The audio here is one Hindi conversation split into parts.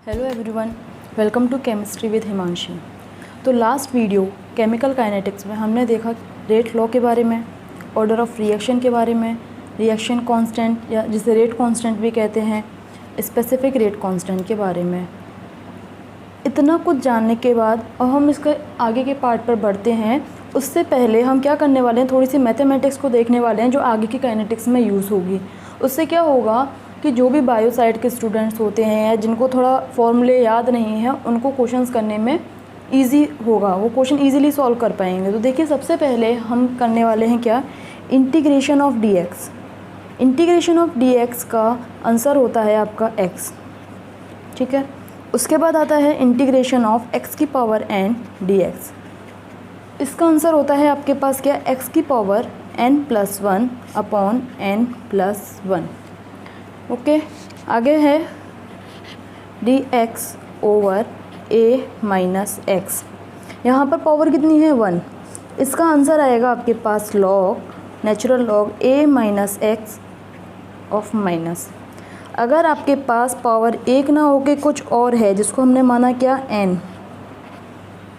Hello everyone, welcome to chemistry with Himanshi. तो लास्ट वीडियो केमिकल काइनेटिक्स में हमने देखा रेट लॉ के बारे में, ऑर्डर ऑफ रिएक्शन के बारे में, रिएक्शन कांस्टेंट या जिसे रेट कांस्टेंट भी कहते हैं, स्पेसिफिक रेट कांस्टेंट के बारे में। इतना कुछ जानने के बाद अब हम इसके आगे के पार्ट पर बढ़ते हैं। उससे पहले हम क्या करने वाले हैं, थोड़ी सी मैथमेटिक्स को देखने वाले हैं जो आगे की काइनेटिक्स में यूज़ होगी। उससे क्या होगा कि जो भी बायो साइड के स्टूडेंट्स होते हैं या जिनको थोड़ा फॉर्मूले याद नहीं है, उनको क्वेश्चंस करने में इजी होगा, वो क्वेश्चन इजीली सॉल्व कर पाएंगे। तो देखिए, सबसे पहले हम करने वाले हैं क्या, integration of dx। Integration of dx का आंसर होता है आपका x, ठीक है। उसके बाद आता है इंटीग्रेशन ऑफ x की पावर n dx। इसका आंसर होता है आपके पास क्या, x की power n+1 upon n+1। Okay, आगे है dx over a minus X. यहाँ पर पावर कितनी है, 1। इसका आंसर आएगा आपके पास log, natural log a minus x of minus. अगर आपके पास पावर 1 ना होके कुछ और है जिसको हमने माना क्या, n,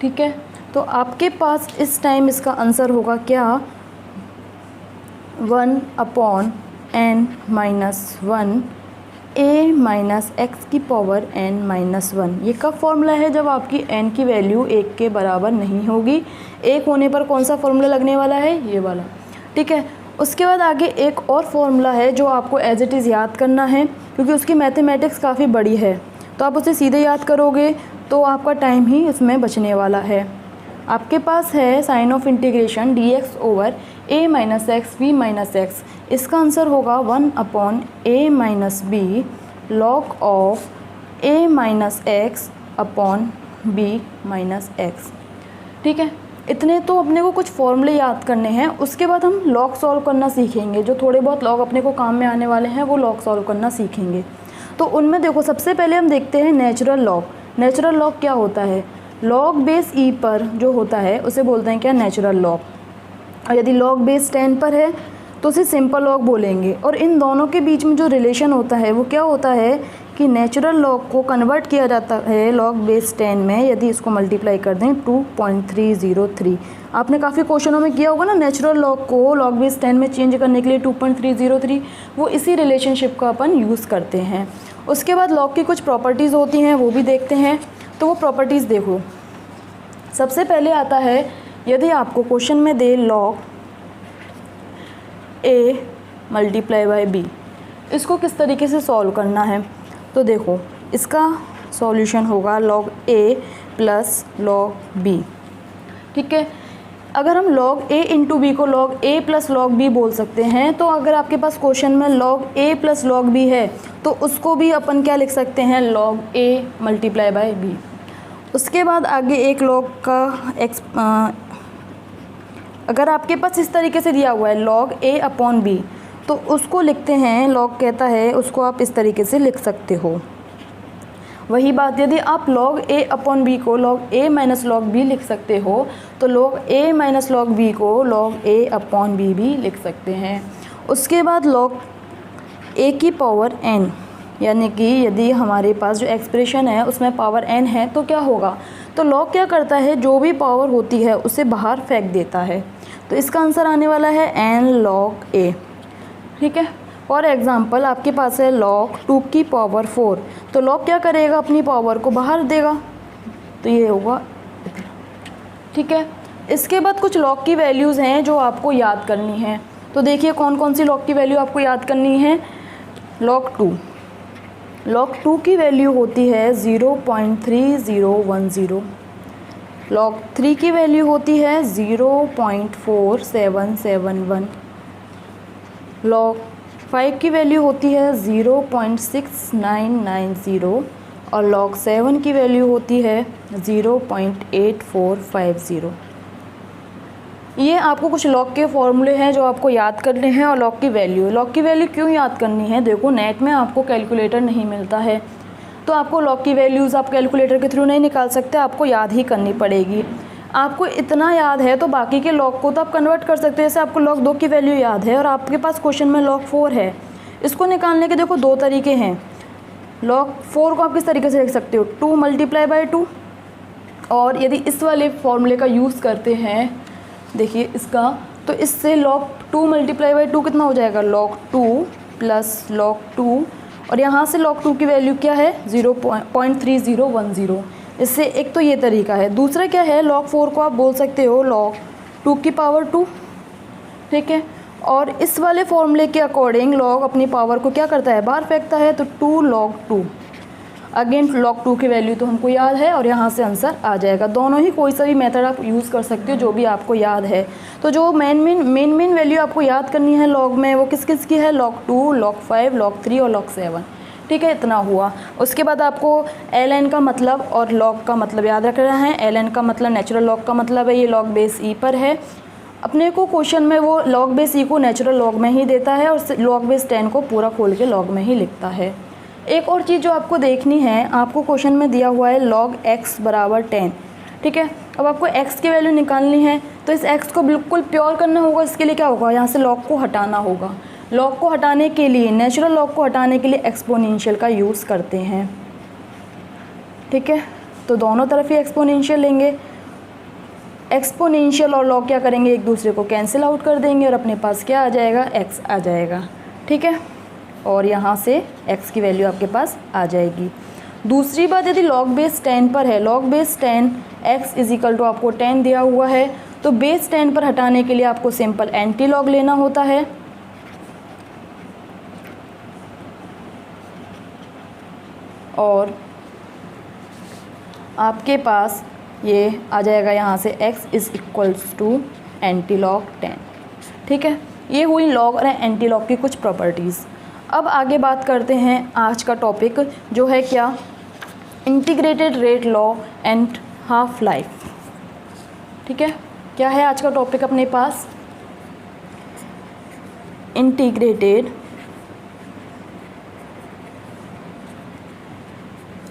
ठीक है, तो आपके पास इस टाइम इसका आंसर होगा क्या, 1 upon n-1 a minus x की पावर n-1। ये कब फॉर्मूला है, जब आपकी n की वैल्यू 1 के बराबर नहीं होगी। 1 होने पर कौन सा फॉर्मूला लगने वाला है, ये वाला, ठीक है। उसके बाद आगे एक और फॉर्मूला है जो आपको एज इट इज़ याद करना है, क्योंकि उसकी मैथमेटिक्स काफ़ी बड़ी है, तो आप उसे सीधे याद करोगे तो आपका टाइम ही इसमें बचने वाला है। आपके पास है sine of integration dx over a minus x v minus x. इसका आंसर होगा 1 upon a minus b log of a minus x upon b minus x, ठीक है। इतने तो अपने को कुछ फॉर्मूले याद करने हैं। उसके बाद हम लॉग सॉल्व करना सीखेंगे। जो थोड़े बहुत लॉग अपने को काम में आने वाले हैं वो लॉग सॉल्व करना सीखेंगे। तो उनमें देखो, सबसे पहले हम देखते हैं नेचुरल लॉग। नेचुरल लॉग क्या होता है, लॉग बेस ई पर जो होता है उसे बोलते हैं क्या, नेचुरल लॉग। और यदि लॉग बेस 10 पर है तो उसे सिंपल लॉग बोलेंगे। और इन दोनों के बीच में जो रिलेशन होता है वो क्या होता है कि नेचुरल लॉग को कन्वर्ट किया जाता है लॉग बेस 10 में, यदि इसको मल्टीप्लाई कर दें 2.303। आपने काफ़ी क्वेश्चनों में किया होगा ना, नेचुरल लॉग को लॉग बेस 10 में चेंज करने के लिए 2.303, वो इसी रिलेशनशिप का अपन यूज़ करते हैं। उसके बाद लॉग की कुछ प्रॉपर्टीज़ होती हैं, वो भी देखते हैं। तो वो प्रॉपर्टीज़ देखो, सबसे पहले आता है, यदि आपको क्वेश्चन में दे log a multiply by b, इसको किस तरीके से सॉल्व करना है, तो देखो इसका सॉल्यूशन होगा log a plus log b, ठीक है। अगर हम log a इंटू बी को log a plus log b बोल सकते हैं, तो अगर आपके पास क्वेश्चन में log a plus log b है तो उसको भी अपन क्या लिख सकते हैं, log a multiply by b। उसके बाद आगे एक log का अगर आपके पास इस तरीके से दिया हुआ है log a अपॉन b, तो उसको लिखते हैं, log कहता है उसको आप इस तरीके से लिख सकते हो। वही बात यदि आप log a अपॉन b को log a minus log b लिख सकते हो, तो log a minus log b को log a अपॉन b भी लिख सकते हैं। उसके बाद log a की पावर n, यानी कि यदि हमारे पास जो एक्सप्रेशन है उसमें पावर n है तो क्या होगा, तो log क्या करता है, जो भी पावर होती है उसे बाहर फेंक देता है। तो इसका आंसर आने वाला है n log a, ठीक है। फॉर एग्ज़ाम्पल आपके पास है log 2 की पावर 4, तो log क्या करेगा, अपनी पावर को बाहर देगा, तो ये होगा, ठीक है। इसके बाद कुछ log की वैल्यूज़ हैं जो आपको याद करनी है। तो देखिए कौन कौन सी log की वैल्यू आपको याद करनी है। log 2 की वैल्यू होती है 0.3010। log 3 की वैल्यू होती है 0.4771। log 5 की वैल्यू होती है 0.6990 और log 7 की वैल्यू होती है 0.8450। ये आपको कुछ लॉग के फॉर्मूले हैं जो आपको याद करने हैं। और लॉग की वैल्यू क्यों याद करनी है, देखो नेट में आपको कैलकुलेटर नहीं मिलता है, तो आपको लॉग की वैल्यूज़ आप कैलकुलेटर के थ्रू नहीं निकाल सकते, आपको याद ही करनी पड़ेगी। आपको इतना याद है तो बाकी के लॉग को तो आप कन्वर्ट कर सकते हैं। जैसे आपको log 2 की वैल्यू याद है और आपके पास क्वेश्चन में log 4 है, इसको निकालने के देखो दो तरीके हैं। log 4 को आप किस तरीके से लिख सकते हो, 2 मल्टीप्लाई बाई 2। और यदि इस वाले फॉर्मूले का यूज़ करते हैं, देखिए इसका, तो इससे log 2 मल्टीप्लाई बाई 2 कितना हो जाएगा, log 2 प्लस log 2, और यहाँ से log 2 की वैल्यू क्या है, 0.3010। इससे एक तो ये तरीका है। दूसरा क्या है, log 4 को आप बोल सकते हो log 2 की पावर 2, ठीक है। और इस वाले फॉर्मूले के अकॉर्डिंग log अपनी पावर को क्या करता है, बाहर फेंकता है, तो 2 log 2। अगेन log 2 की वैल्यू तो हमको याद है और यहाँ से आंसर आ जाएगा। दोनों ही कोई सा भी मेथड आप यूज़ कर सकते हो जो भी आपको याद है। तो जो मेन वैल्यू आपको याद करनी है log में, वो किस किस की है, log 2, log 5, log 3 और log 7, ठीक है। इतना हुआ। उसके बाद आपको ln का मतलब और log का मतलब याद रखना है। ln का मतलब नेचुरल log का मतलब है, ये log बेस e पर है। अपने को क्वेश्चन में वो log बेस e को नेचुरल log में ही देता है और log बेस 10 को पूरा खोल के log में ही लिखता है। एक और चीज़ जो आपको देखनी है, आपको क्वेश्चन में दिया हुआ है log x बराबर 10, ठीक है। अब आपको x की वैल्यू निकालनी है, तो इस x को बिल्कुल प्योर करना होगा। इसके लिए क्या होगा, यहाँ से log को हटाना होगा। log को हटाने के लिए, नेचुरल log को हटाने के लिए एक्सपोनेंशियल का यूज़ करते हैं, ठीक है। तो दोनों तरफ ही एक्सपोनेंशियल लेंगे। एक्सपोनेंशियल और log क्या करेंगे, एक दूसरे को कैंसिल आउट कर देंगे और अपने पास क्या आ जाएगा, x आ जाएगा, ठीक है। और यहाँ से x की वैल्यू आपके पास आ जाएगी। दूसरी बात, यदि log बेस 10 पर है, log base 10 x is equal to आपको 10 दिया हुआ है, तो बेस 10 पर हटाने के लिए आपको सिंपल एंटी लॉग लेना होता है। और आपके पास ये आ जाएगा यहाँ से x is equals to anti log 10, ठीक है। ये हुई लॉग और एंटी लॉग की कुछ प्रॉपर्टीज़। अब आगे बात करते हैं आज का टॉपिक जो है क्या, integrated rate law and half life, ठीक है। क्या है आज का टॉपिक अपने पास, integrated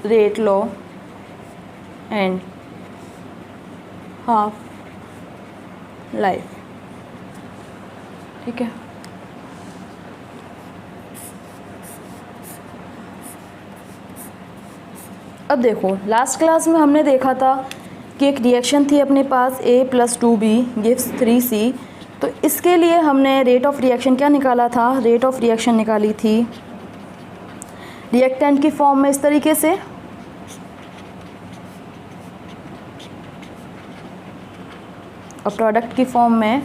rate law and half life, ठीक है। अब देखो, लास्ट क्लास में हमने देखा था कि एक रिएक्शन थी अपने पास a + 2b गिव्स 3c। तो इसके लिए हमने रेट ऑफ रिएक्शन क्या निकाला था, रेट ऑफ रिएक्शन निकाली थी रिएक्टेंट की फॉर्म में इस तरीके से, और प्रोडक्ट की फॉर्म में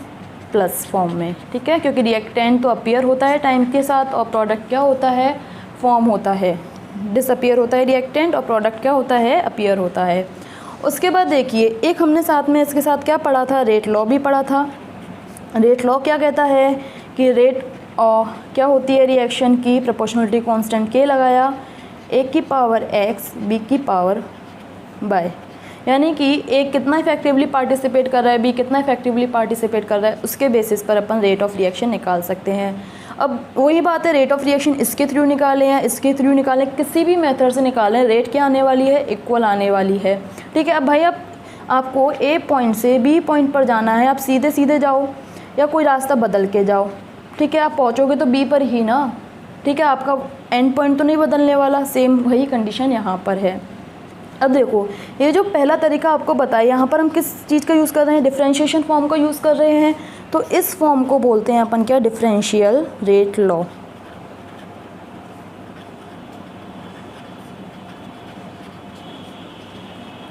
प्लस फॉर्म में, ठीक है। क्योंकि रिएक्टेंट तो अपीयर होता है टाइम के साथ और प्रोडक्ट क्या होता है, फॉर्म होता है। डिसअपीयर होता है रिएक्टेंट और प्रोडक्ट क्या होता है, अपीयर होता है। उसके बाद देखिए, एक हमने साथ में इसके साथ क्या पढ़ा था, रेट लॉ भी पढ़ा था। रेट लॉ क्या कहता है कि रेट क्या होती है रिएक्शन की, प्रोपोर्शनलिटी कांस्टेंट के लगाया, a की पावर x b की पावर बाय, यानी कि a कितना इफेक्टिवली पार्टिसिपेट कर रहा है, b कितना इफेक्टिवली पार्टिसिपेट कर रहा है, उसके बेसिस पर अपन रेट ऑफ रिएक्शन निकाल सकते हैं। अब वही बात है, रेट ऑफ रिएक्शन इसके थ्रू निकालें या इसके थ्रू निकालें, किसी भी मेथड से निकालें, रेट क्या आने वाली है, इक्वल आने वाली है, ठीक है। अब भाई आपको ए पॉइंट से बी पॉइंट पर जाना है, आप सीधे सीधे जाओ या कोई रास्ता बदल के जाओ, ठीक है। आप पहुँचोगे तो बी पर ही ना, ठीक है, आपका एंड पॉइंट तो नहीं बदलने वाला। सेम वही कंडीशन यहाँ पर है। अब देखो, ये जो पहला तरीका आपको बताया, यहाँ पर हम किस चीज़ का यूज़ कर रहे हैं, डिफरेंशिएशन फॉर्म का यूज़ कर रहे हैं। तो इस फॉर्म को बोलते हैं अपन क्या, डिफरेंशियल रेट लॉ।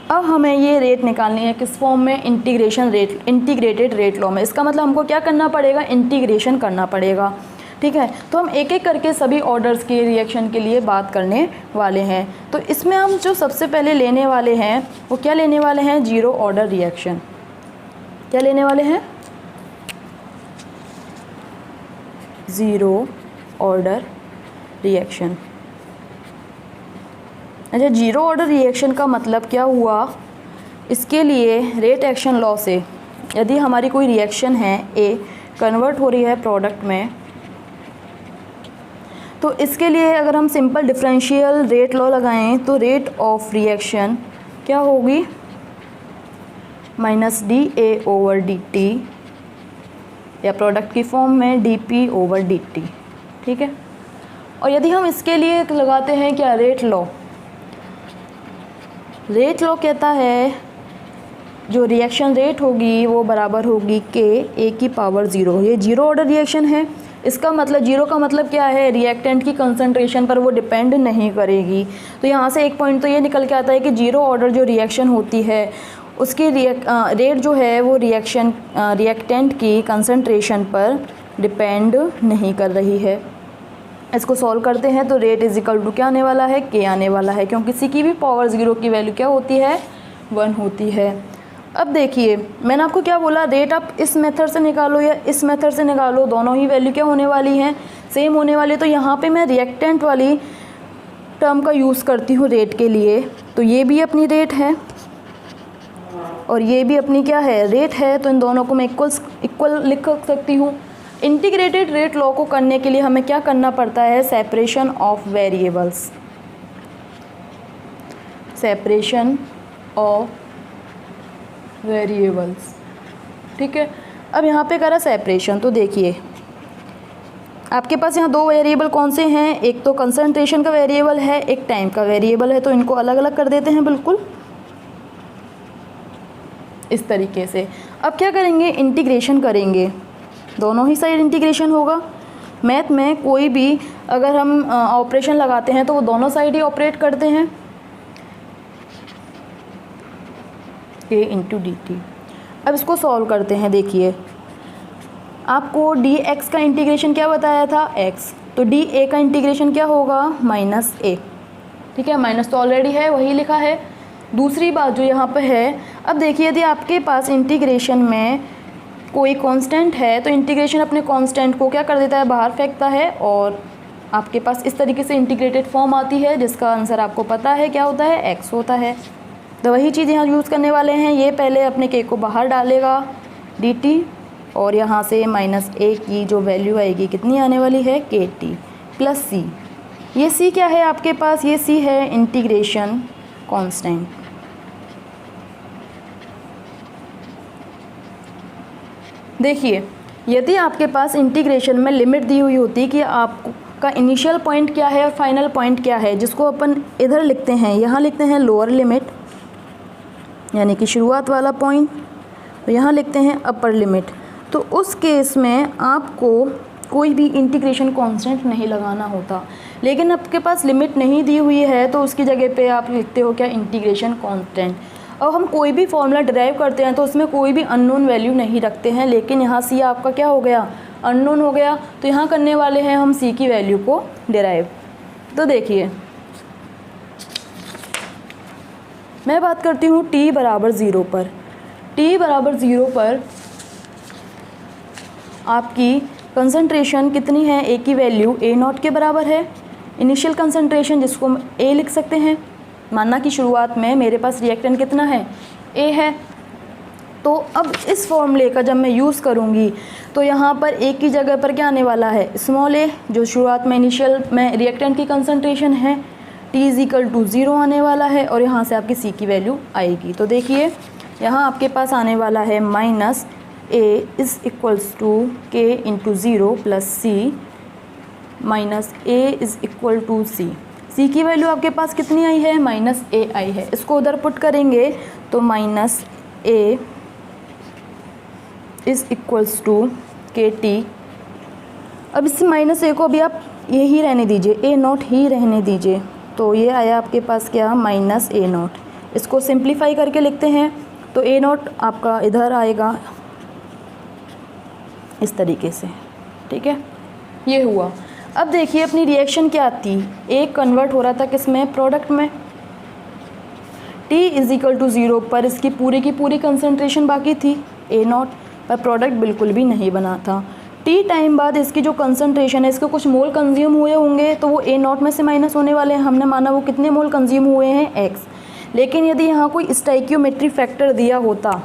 अब हमें ये रेट निकालनी है किस फॉर्म में, इंटीग्रेटेड रेट लॉ में। इसका मतलब हमको क्या करना पड़ेगा, इंटीग्रेशन करना पड़ेगा, ठीक है। तो हम एक एक करके सभी ऑर्डर्स के रिएक्शन के लिए बात करने वाले हैं। तो इसमें हम जो सबसे पहले लेने वाले हैं वो क्या लेने वाले हैं, जीरो ऑर्डर रिएक्शन। क्या लेने वाले हैं, ज़ीरो ऑर्डर रिएक्शन। अच्छा, जीरो ऑर्डर रिएक्शन का मतलब क्या हुआ, इसके लिए रेट एक्शन लॉ से यदि हमारी कोई रिएक्शन है ए कन्वर्ट हो रही है प्रोडक्ट में, तो इसके लिए अगर हम सिंपल डिफरेंशियल रेट लॉ लगाएं तो रेट ऑफ रिएक्शन क्या होगी, -dA/dt या प्रोडक्ट की फॉर्म में dP/dt, ठीक है। और यदि हम इसके लिए लगाते हैं क्या, रेट लॉ। रेट लॉ कहता है जो रिएक्शन रेट होगी वो बराबर होगी के ए की पावर 0। ये जीरो ऑर्डर रिएक्शन है, इसका मतलब जीरो का मतलब क्या है, रिएक्टेंट की कंसंट्रेशन पर वो डिपेंड नहीं करेगी। तो यहाँ से एक पॉइंट तो ये निकल के आता है कि जीरो ऑर्डर जो रिएक्शन होती है उसकी रेट जो है वो रिएक्टेंट की कंसंट्रेशन पर डिपेंड नहीं कर रही है। इसको सॉल्व करते हैं तो रेट इज इक्वल टू क्या आने वाला है, के आने वाला है, क्योंकि किसी की भी पावर 0 की वैल्यू क्या होती है, 1 होती है। अब देखिए मैंने आपको क्या बोला, रेट आप इस मेथड से निकालो या इस मेथड से निकालो, दोनों ही वैल्यू क्या होने वाली हैं, सेम होने वाली है। तो यहाँ पे मैं रिएक्टेंट वाली टर्म का यूज़ करती हूँ रेट के लिए, तो ये भी अपनी रेट है और ये भी अपनी क्या है, रेट है। तो इन दोनों को मैं इक्वल लिख सकती हूँ। इंटीग्रेटेड रेट लॉ को करने के लिए हमें क्या करना पड़ता है, separation of variables, separation of variables, ठीक है। अब यहाँ पे करा सेपरेशन, तो देखिए आपके पास यहाँ दो वेरिएबल कौन से हैं, एक तो कंसंट्रेशन का वेरिएबल है, एक टाइम का वेरिएबल है। तो इनको अलग अलग कर देते हैं बिल्कुल इस तरीके से। अब क्या करेंगे, इंटीग्रेशन करेंगे, दोनों ही साइड इंटीग्रेशन होगा। मैथ में कोई भी अगर हम ऑपरेशन लगाते हैं तो वो दोनों साइड ही ऑपरेट करते हैं, a इंटू डी टी। अब इसको सॉल्व करते हैं। देखिए आपको डी एक्स का इंटीग्रेशन क्या बताया था, x, तो डी ए का इंटीग्रेशन क्या होगा, माइनस ए, ठीक है। माइनस तो ऑलरेडी है, वही लिखा है। दूसरी बात जो यहाँ पे है, अब देखिए यदि आपके पास इंटीग्रेशन में कोई कांस्टेंट है तो इंटीग्रेशन अपने कांस्टेंट को क्या कर देता है, बाहर फेंकता है और आपके पास इस तरीके से इंटीग्रेटेड फॉर्म आती है जिसका आंसर आपको पता है क्या होता है, x होता है। तो वही चीज़ यहाँ यूज़ करने वाले हैं। ये पहले अपने k को बाहर डालेगा dt और यहाँ से माइनस a की जो वैल्यू आएगी कितनी आने वाली है, kt प्लस c। ये c क्या है आपके पास, ये c है इंटीग्रेशन कांस्टेंट। देखिए यदि आपके पास इंटीग्रेशन में लिमिट दी हुई होती कि आपका इनिशियल पॉइंट क्या है और फाइनल पॉइंट क्या है, जिसको अपन इधर लिखते हैं, यहाँ लिखते हैं लोअर लिमिट यानी कि शुरुआत वाला पॉइंट, तो यहाँ लिखते हैं अपर लिमिट। तो उस केस में आपको कोई भी इंटीग्रेशन कांस्टेंट नहीं लगाना होता। लेकिन आपके पास लिमिट नहीं दी हुई है तो उसकी जगह पे आप लिखते हो क्या, इंटीग्रेशन कांस्टेंट। अब हम कोई भी फॉर्मूला डिराइव करते हैं तो उसमें कोई भी अननोन वैल्यू नहीं रखते हैं, लेकिन यहाँ सी आपका क्या हो गया, अननोन हो गया। तो यहाँ करने वाले हैं हम सी की वैल्यू को डिराइव। तो देखिए मैं बात करती हूँ t बराबर 0 पर। t बराबर 0 पर आपकी कंसंट्रेशन कितनी है, a की वैल्यू a0 के बराबर है। इनिशियल कंसंट्रेशन जिसको हम a लिख सकते हैं, मानना कि शुरुआत में मेरे पास रिएक्टेंट कितना है, a है। तो अब इस फॉर्मूले का जब मैं यूज़ करूँगी तो यहाँ पर a की जगह पर क्या आने वाला है, स्मॉल a, जो शुरुआत में इनिशियल में रिएक्टेंट की कंसंट्रेशन है। t इज इक्वल टू 0 आने वाला है और यहाँ से आपकी c की वैल्यू आएगी। तो देखिए यहाँ आपके पास आने वाला है minus a is equals to k into 0 plus c minus a is equal to c। c की वैल्यू आपके पास कितनी आई है, माइनस a आई है। इसको उधर पुट करेंगे तो minus a is equals to kt। अब इस माइनस a को भी आप ये ही रहने दीजिए, a0 ही रहने दीजिए। तो ये आया आपके पास क्या, माइनस a0। इसको सिंप्लीफाई करके लिखते हैं तो a0 आपका इधर आएगा इस तरीके से, ठीक है। ये हुआ। अब देखिए अपनी रिएक्शन क्या थी, एक कन्वर्ट हो रहा था किसमें, प्रोडक्ट में। t इज इक्वल टू 0 पर इसकी पूरी की पूरी कंसंट्रेशन बाकी थी a0 पर, प्रोडक्ट बिल्कुल भी नहीं बना था। t टाइम बाद इसकी जो कंसंट्रेशन है, इसके कुछ मोल कंज्यूम हुए होंगे तो वो a0 में से माइनस होने वाले हैं। हमने माना वो कितने मोल कंज्यूम हुए हैं, x। लेकिन यदि यहाँ कोई स्टाइक्योमेट्री फैक्टर दिया होता,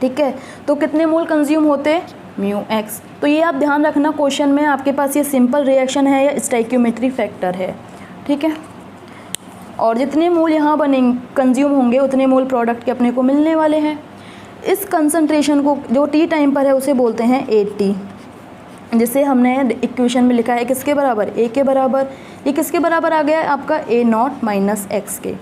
ठीक है, तो कितने मोल कंज्यूम होते, म्यू एक्स। तो ये आप ध्यान रखना, क्वेश्चन में आपके पास ये सिंपल रिएक्शन है या स्टाइक्योमेट्री फैक्टर है, ठीक है। और जितने मोल यहाँ बनेंगे कंज्यूम होंगे उतने मोल प्रोडक्ट के अपने को मिलने वाले हैं। इस कंसंट्रेशन को जो टी टाइम पर है उसे बोलते हैं 80, जिसे हमने इक्वेशन में लिखा है किसके बराबर, ए के बराबर। ये किसके बराबर आ गया आपका, ए नॉट माइनस एक्स के।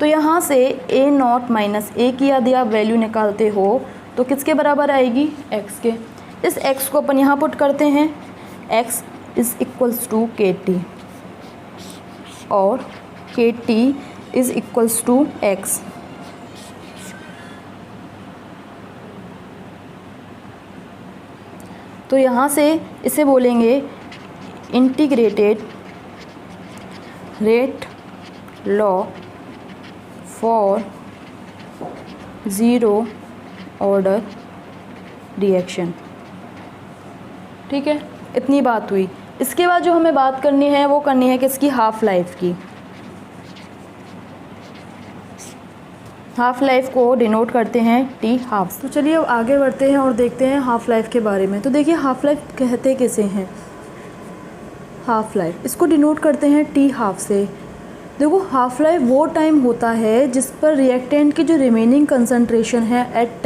तो यहाँ से ए नॉट माइनस ए की यदि आप वैल्यू निकालते हो तो किसके बराबर आएगी, एक्स के। इस एक्स को अपन यहाँ पुट करते हैं, X is equals to K T और K T is equals to X. तो यहाँ से इसे बोलेंगे integrated rate law for zero order reaction. ठीक है, इतनी बात हुई। इसके बाद जो हमें बात करनी है वो करनी है किसकी, हाफ लाइफ की। हाफ लाइफ को डिनोट करते हैं टी हाफ। तो चलिए अब आगे बढ़ते हैं और देखते हैं हाफ लाइफ के बारे में। तो देखिए हाफ लाइफ कहते किसे हैं, हाफ लाइफ इसको डिनोट करते हैं टी हाफ से। देखो हाफ लाइफ वो टाइम होता है जिस पर रिएक्टेंट की जो रिमेनिंग कंसंट्रेशन है एट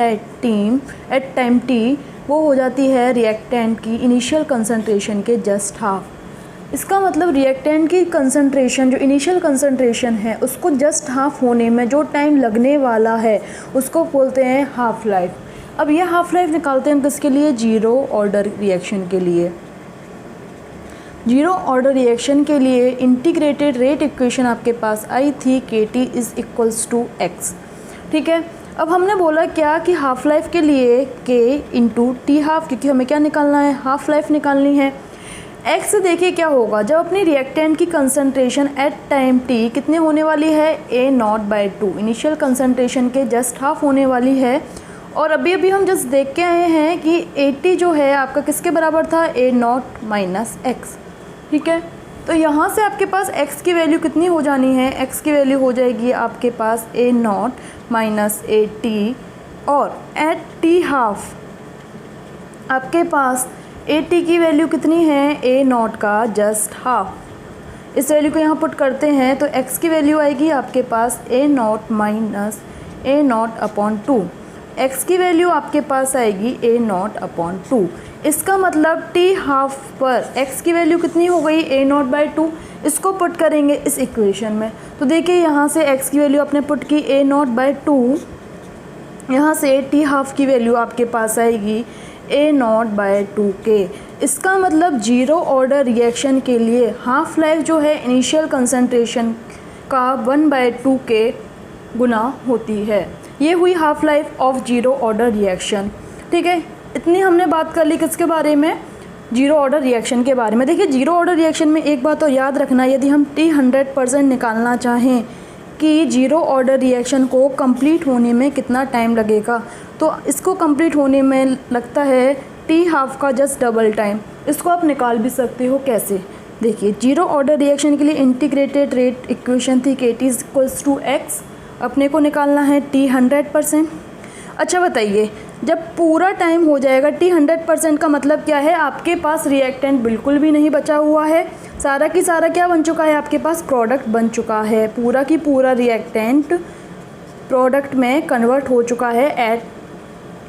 टाइम टी वो हो जाती है रिएक्टेंट की इनिशियल कंसंट्रेशन के जस्ट हाफ। इसका मतलब रिएक्टेंट की कंसंट्रेशन जो इनिशियल कंसंट्रेशन है उसको जस्ट हाफ होने में जो टाइम लगने वाला है उसको बोलते हैं हाफ लाइफ। अब ये हाफ लाइफ निकालते हैं हम किसके लिए, जीरो ऑर्डर रिएक्शन के लिए। जीरो ऑर्डर रिएक्शन के लिए इंटीग्रेटेड रेट इक्वेशन आपके पास आई थी K T is equals to X. ठीक है, अब हमने बोला क्या कि हाफ लाइफ के लिए के इंटू टी हाफ, क्योंकि हमें क्या निकालना है, हाफ लाइफ निकालनी है। एक्स से देखिए क्या होगा, जब अपनी रिएक्टेंट की कंसंट्रेशन एट टाइम टी कितने होने वाली है, a naught by two, initial concentration के जस्ट हाफ होने वाली है। और अभी हम जस्ट देख के आए हैं कि 80 जो है आपका किसके बराबर था, ए नॉट माइनस एक्स। ठीक है, तो यहाँ से आपके पास x की वैल्यू कितनी हो जानी है, x की वैल्यू हो जाएगी आपके पास a naught minus A T, और एट टी हाफ आपके पास ए टी की वैल्यू कितनी है, ए नॉट का जस्ट हाफ। इस वैल्यू को यहाँ पुट करते हैं तो x की वैल्यू आएगी आपके पास a naught minus a naught upon two. X की वैल्यू आपके पास आएगी ए नॉट अपॉन टू। इसका मतलब टी हाफ पर x की वैल्यू कितनी हो गई, ए नॉट बाई टू। इसको पुट करेंगे इस इक्वेशन में तो देखिए यहाँ से x की वैल्यू आपने पुट की ए नॉट बाई टू, यहाँ से टी हाफ की वैल्यू आपके पास आएगी ए नॉट बाई टू के। इसका मतलब जीरो ऑर्डर रिएक्शन के लिए हाफ लाइफ जो है इनिशियल कंसंट्रेशन का 1/2 के गुना होती है। ये हुई half life of zero order reaction. ठीक है, इतनी हमने बात कर ली किसके बारे में, जीरो ऑर्डर रिएक्शन के बारे में। देखिए जीरो ऑर्डर रिएक्शन में एक बात और याद रखना, यदि हम टी 100% निकालना चाहें कि जीरो ऑर्डर रिएक्शन को कंप्लीट होने में कितना टाइम लगेगा, तो इसको कंप्लीट होने में लगता है टी हाफ का जस्ट डबल टाइम। इसको आप निकाल भी सकते हो, कैसे, देखिए जीरो ऑर्डर रिएक्शन के लिए इंटीग्रेटेड रेट इक्वेशन थी K T is equals to X, अपने को निकालना है टी 100%। अच्छा बताइए, जब पूरा टाइम हो जाएगा टी 100% का मतलब क्या है, आपके पास रिएक्टेंट बिल्कुल भी नहीं बचा हुआ है, सारा की सारा क्या बन चुका है, आपके पास प्रोडक्ट बन चुका है, पूरा की पूरा रिएक्टेंट प्रोडक्ट में कन्वर्ट हो चुका है एट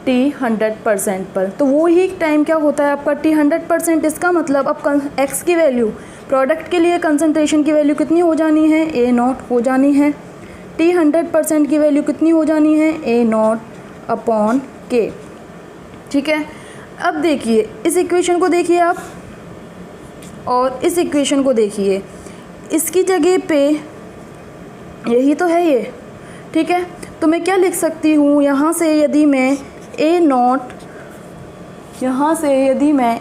टी 100% पर। तो वो ही टाइम क्या होता है आपका टी 100%। इसका मतलब अब एक्स की वैल्यू प्रोडक्ट के लिए कंसंट्रेशन की वैल्यू कितनी हो जानी है, ए नॉट हो जानी है। टी 100% की वैल्यू कितनी हो जानी है, ए नॉट अपॉन के। ठीक है, अब देखिए इस इक्वेशन को देखिए आप और इस इक्वेशन को देखिए, इसकी जगह पे यही तो है ये। ठीक है, तो मैं क्या लिख सकती हूँ, यहाँ से यदि मैं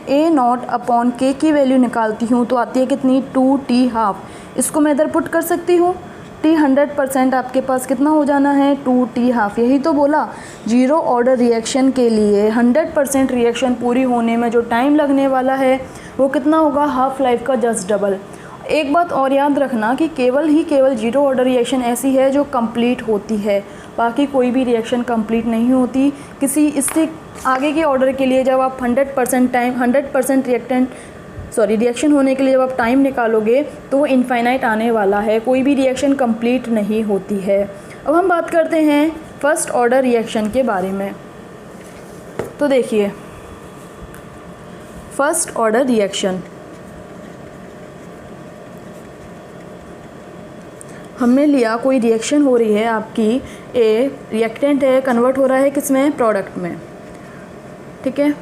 ए नॉट अपॉन के की वैल्यू निकालती हूँ तो आती है कितनी, 2t हाफ। इसको मैं इधर पुट कर सकती हूँ, टी 100% आपके पास कितना हो जाना है, 2t हाफ। यही तो बोला, जीरो ऑर्डर रिएक्शन के लिए 100% रिएक्शन पूरी होने में जो टाइम लगने वाला है वो कितना होगा, हाफ लाइफ का जस्ट डबल। एक बात और याद रखना कि केवल जीरो ऑर्डर रिएक्शन ऐसी है जो कंप्लीट होती है, बाकी कोई भी रिएक्शन कंप्लीट नहीं होती। किसी इससे आगे के ऑर्डर के लिए जब आप 100% रिएक्शन होने के लिए जब आप टाइम निकालोगे तो वो इनफाइनाइट आने वाला है, कोई भी रिएक्शन कंप्लीट नहीं होती है। अब हम बात करते हैं फर्स्ट ऑर्डर रिएक्शन के बारे में। तो देखिए फर्स्ट ऑर्डर रिएक्शन। हमने लिया कोई रिएक्शन हो रही है आपकी, ए रिएक्टेंट है, कन्वर्ट हो रहा है किस में, प्रोडक्ट में, ठीक है।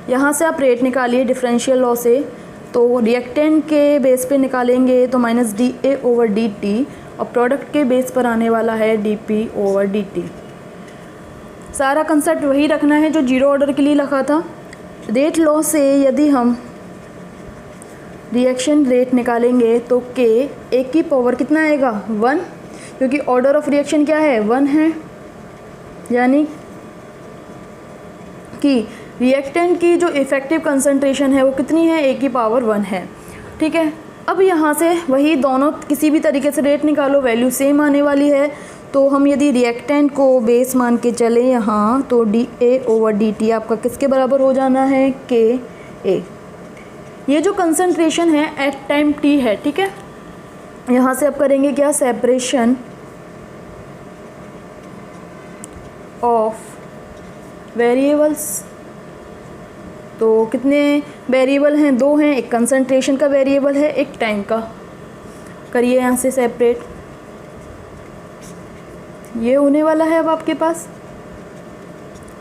यहाँ से आप रेट निकालिए डिफरेंशियल लॉ से, तो रिएक्टेंट के बेस पे निकालेंगे तो minus D A over D T, और प्रोडक्ट के बेस पर आने वाला है D P over D T. सारा कंसेप्ट वही रखना है जो जीरो ऑर्डर के लिए लिखा था। रेट लॉ से यदि हम रिएक्शन रेट निकालेंगे तो के एक की पावर कितना आएगा, 1, क्योंकि ऑर्डर ऑफ रिएक्शन क्या है, 1 है, यानी कि रिएक्टेंट की जो इफ़ेक्टिव कंसंट्रेशन है वो कितनी है, ए की पावर 1 है, ठीक है। अब यहाँ से वही दोनों किसी भी तरीके से रेट निकालो, वैल्यू सेम आने वाली है। तो हम यदि रिएक्टेंट को बेस मान के चले यहाँ, तो D A over D T आपका किसके बराबर हो जाना है, के ए। ये जो कंसंट्रेशन है एट टाइम टी है, ठीक है। यहाँ से अब करेंगे क्या, सेपरेशन ऑफ वेरिएबल्स। तो कितने वेरिएबल हैं, 2 हैं, एक कंसंट्रेशन का वेरिएबल है, एक टाइम का। करिए यहाँ से सेपरेट, ये होने वाला है अब आपके पास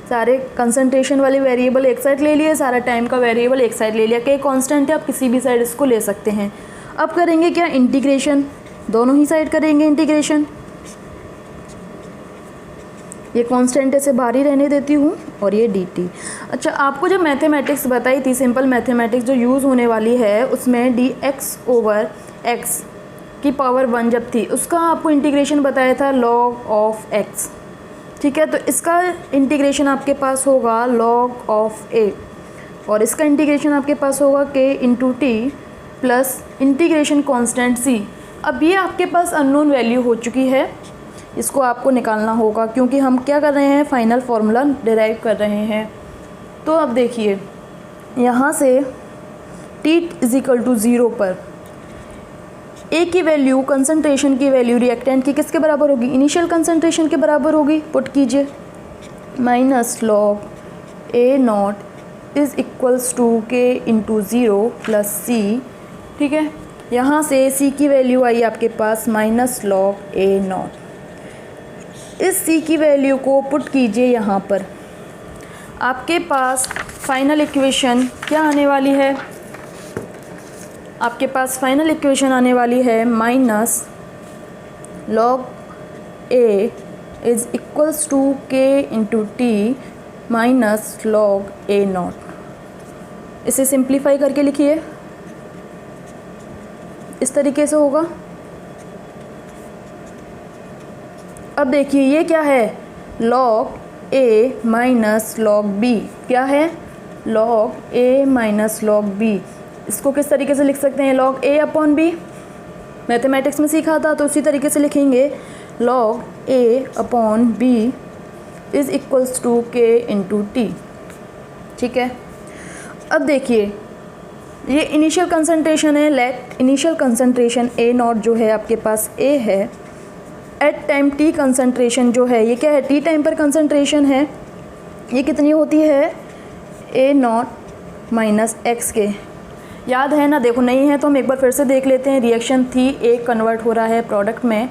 सारे कंसंट्रेशन वाले वेरिएबल एक साइड ले लिए, सारा टाइम का वेरिएबल एक साइड ले लिया। के कांस्टेंट है, आप किसी भी साइड इसको ले सकते हैं। अब करेंगे क्या, इंटीग्रेशन, दोनों ही साइड करेंगे इंटीग्रेशन। ये कांस्टेंट से बाहर ही रहने देती हूँ, और ये डी टी। अच्छा, आपको जब मैथमेटिक्स बताई थी, सिंपल मैथमेटिक्स जो यूज़ होने वाली है, उसमें डी एक्स ओवर एक्स की पावर 1 जब थी, उसका आपको इंटीग्रेशन बताया था लॉग ऑफ एक्स, ठीक है। तो इसका इंटीग्रेशन आपके पास होगा लॉग ऑफ ए, और इसका इंटीग्रेशन आपके पास होगा k into t plus integration constant c. अब ये आपके पास अननोन वैल्यू हो चुकी है, इसको आपको निकालना होगा, क्योंकि हम क्या कर रहे हैं, फाइनल फार्मूला डिराइव कर रहे हैं। तो अब देखिए यहाँ से t इज इक्वल टू 0 पर ए की वैल्यू, कंसंट्रेशन की वैल्यू रिएक्टेंट की किसके बराबर होगी, इनिशियल कंसंट्रेशन के बराबर होगी। पुट कीजिए, minus log A not is equals to के इंटू 0 प्लस सी, ठीक है। यहाँ से सी की वैल्यू आई आपके पास माइनस लॉग ए नॉट। इस सी की वैल्यू को पुट कीजिए यहाँ पर, आपके पास फाइनल इक्वेशन क्या आने वाली है, आपके पास फाइनल इक्वेशन आने वाली है minus log a is equals to के इंटू टी माइनस लॉग ए नॉट। इसे सिंप्लीफाई करके लिखिए, इस तरीके से होगा। अब देखिए ये क्या है, log A minus log B, क्या है, log A minus log B. इसको किस तरीके से लिख सकते हैं, log A upon B, mathematics में सीखा था, तो उसी तरीके से लिखेंगे log A upon B is equals to के इंटू टी, ठीक है। अब देखिए ये इनिशियल कंसंट्रेशन है, let initial concentration A not जो है आपके पास ए है, एट टाइम टी कंसंट्रेशन जो है ये क्या है, टी टाइम पर कंसंट्रेशन है, ये कितनी होती है, ए नॉट माइनस एक्स के। याद है ना, देखो नहीं है तो हम एक बार फिर से देख लेते हैं। रिएक्शन थी, ए कन्वर्ट हो रहा है प्रोडक्ट में,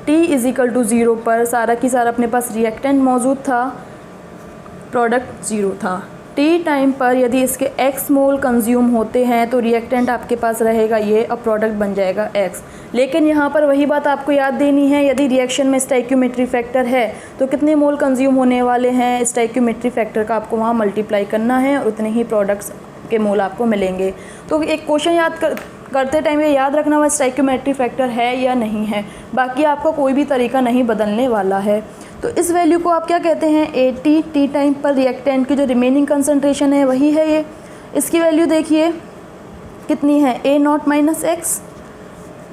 t इज़ इक्वल टू 0 पर सारा की सारा अपने पास रिएक्टेंट मौजूद था, प्रोडक्ट 0 था। t टाइम पर यदि इसके x मोल कंज्यूम होते हैं तो रिएक्टेंट आपके पास रहेगा ये, और प्रोडक्ट बन जाएगा x। लेकिन यहाँ पर वही बात आपको याद देनी है, यदि रिएक्शन में स्टोइकियोमेट्री फैक्टर है तो कितने मोल कंज्यूम होने वाले हैं, स्टोइकियोमेट्री फैक्टर का आपको वहाँ मल्टीप्लाई करना है और उतने ही प्रोडक्ट्स के मोल आपको मिलेंगे। तो एक क्वेश्चन करते टाइम ये याद रखना हुआ स्टोइकियोमेट्री फैक्टर है या नहीं है, बाकी आपका कोई भी तरीका नहीं बदलने वाला है। तो इस वैल्यू को आप क्या कहते हैं, ए टी टाइम पर रिएक्टेंट की जो रिमेनिंग कंसंट्रेशन है वही है ये। इसकी वैल्यू देखिए कितनी है, ए नॉट माइनस एक्स,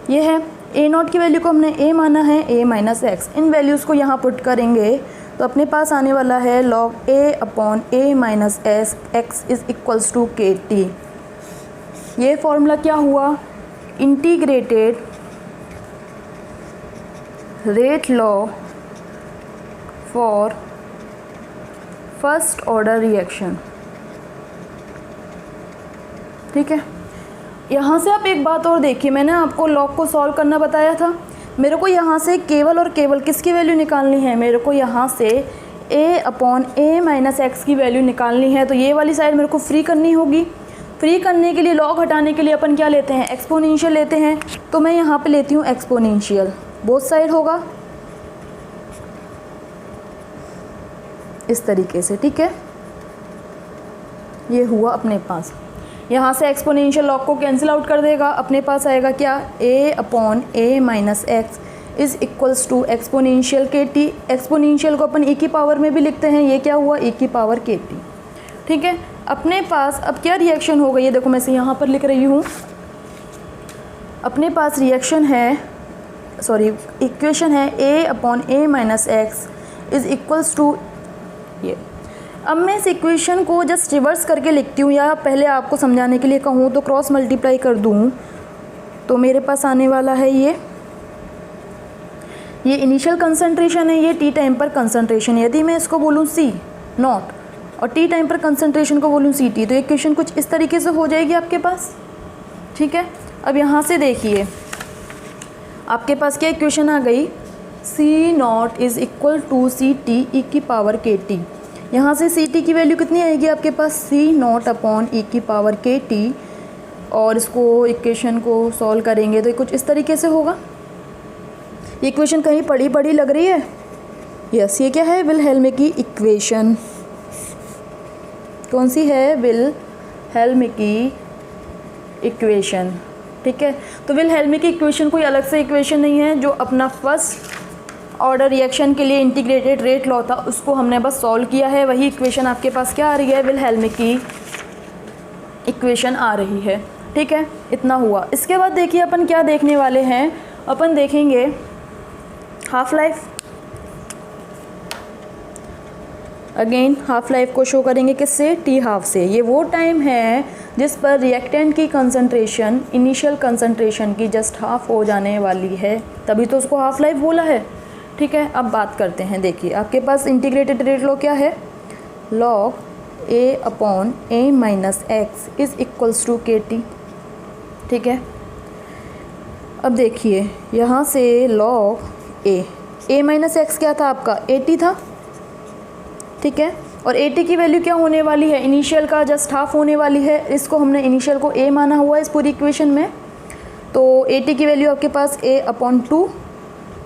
ये है ए नॉट की वैल्यू को हमने ए माना है, ए माइनस एक्स। इन वैल्यूज़ को यहाँ पुट करेंगे तो अपने पास आने वाला है log A upon A minus S X is equals to K T. ये फॉर्मूला क्या हुआ, integrated rate law for first order reaction. ठीक है। यहाँ से आप एक बात और देखिए, मैंने आपको लॉग को सॉल्व करना बताया था। मेरे को यहाँ से केवल और केवल किसकी वैल्यू निकालनी है, मेरे को यहाँ से a/a माइनस एक्स की वैल्यू निकालनी है। तो ये वाली साइड मेरे को फ्री करनी होगी। फ्री करने के लिए, लॉग हटाने के लिए अपन क्या लेते हैं, एक्सपोनेंशियल लेते हैं। तो मैं यहाँ पे लेती हूँ एक्सपोनेंशियल, बोथ साइड होगा इस तरीके से, ठीक है। ये हुआ अपने पास, यहाँ से एक्सपोनेंशियल लॉग को कैंसिल आउट कर देगा, अपने पास आएगा क्या, a/a minus X is equals to exponential K T. Exponential को अपन e की पावर में भी लिखते हैं, ये क्या हुआ, e की पावर के टी, ठीक है। अपने पास अब क्या रिएक्शन होगा, ये देखो मैं से यहाँ पर लिख रही हूँ। अपने पास रिएक्शन है, सॉरी इक्वेशन है a/a minus X is equals to ये। अब मैं इस इक्वेशन को जस्ट रिवर्स करके लिखती हूँ, या पहले आपको समझाने के लिए कहूँ तो क्रॉस मल्टीप्लाई कर दूँ, तो मेरे पास आने वाला है ये इनिशियल कंसंट्रेशन है, ये टी टाइम पर कंसंट्रेशन। यदि मैं इसको बोलूँ सी नॉट और टी टाइम पर कंसंट्रेशन को बोलूँ सी टी, तो इक्वेशन कुछ इस तरीके से हो जाएगी आपके पास, ठीक है। अब यहाँ से देखिए आपके पास क्या इक्वेशन आ गई, c naught is equal to c t e की पावर के टी। यहाँ से सी टी की वैल्यू कितनी आएगी आपके पास, सी नॉट अपॉन ई की पावर के टी, और इसको इक्वेशन को सॉल्व करेंगे तो कुछ इस तरीके से होगा। ये इक्वेशन कहीं पढ़ी पढ़ी लग रही है, यस। ये क्या है, विलहेल्म की इक्वेशन। कौन सी है, विलहेल्म की इक्वेशन, ठीक है। तो विलहेल्म की इक्वेशन कोई अलग से इक्वेशन नहीं है, जो अपना फर्स्ट ऑर्डर रिएक्शन के लिए इंटीग्रेटेड रेट लॉ था उसको हमने बस सॉल्व किया है। वही इक्वेशन आपके पास क्या आ रही है, विलहेल्म की इक्वेशन आ रही है, ठीक है। इतना हुआ। इसके बाद देखिए अपन क्या देखने वाले हैं, अपन देखेंगे half life. Again half life को शो करेंगे किससे, टी हाफ से। ये वो टाइम है जिस पर रिएक्टेंट की कंसंट्रेशन इनिशियल कंसंट्रेशन की जस्ट हाफ हो जाने वाली है, तभी तो उसको हाफ लाइफ बोला है, ठीक है। अब बात करते हैं, देखिए आपके पास इंटीग्रेटेड रेट लॉ क्या है, log a/a minus X is equals to K T, ठीक है। अब देखिए यहाँ से लॉग a माइनस एक्स क्या था आपका, 80 था, ठीक है। और 80 की वैल्यू क्या होने वाली है, इनिशियल का जस्ट हाफ होने वाली है। इसको हमने इनिशियल को a माना हुआ है इस पूरी इक्वेशन में। तो 80 की वैल्यू आपके पास a/2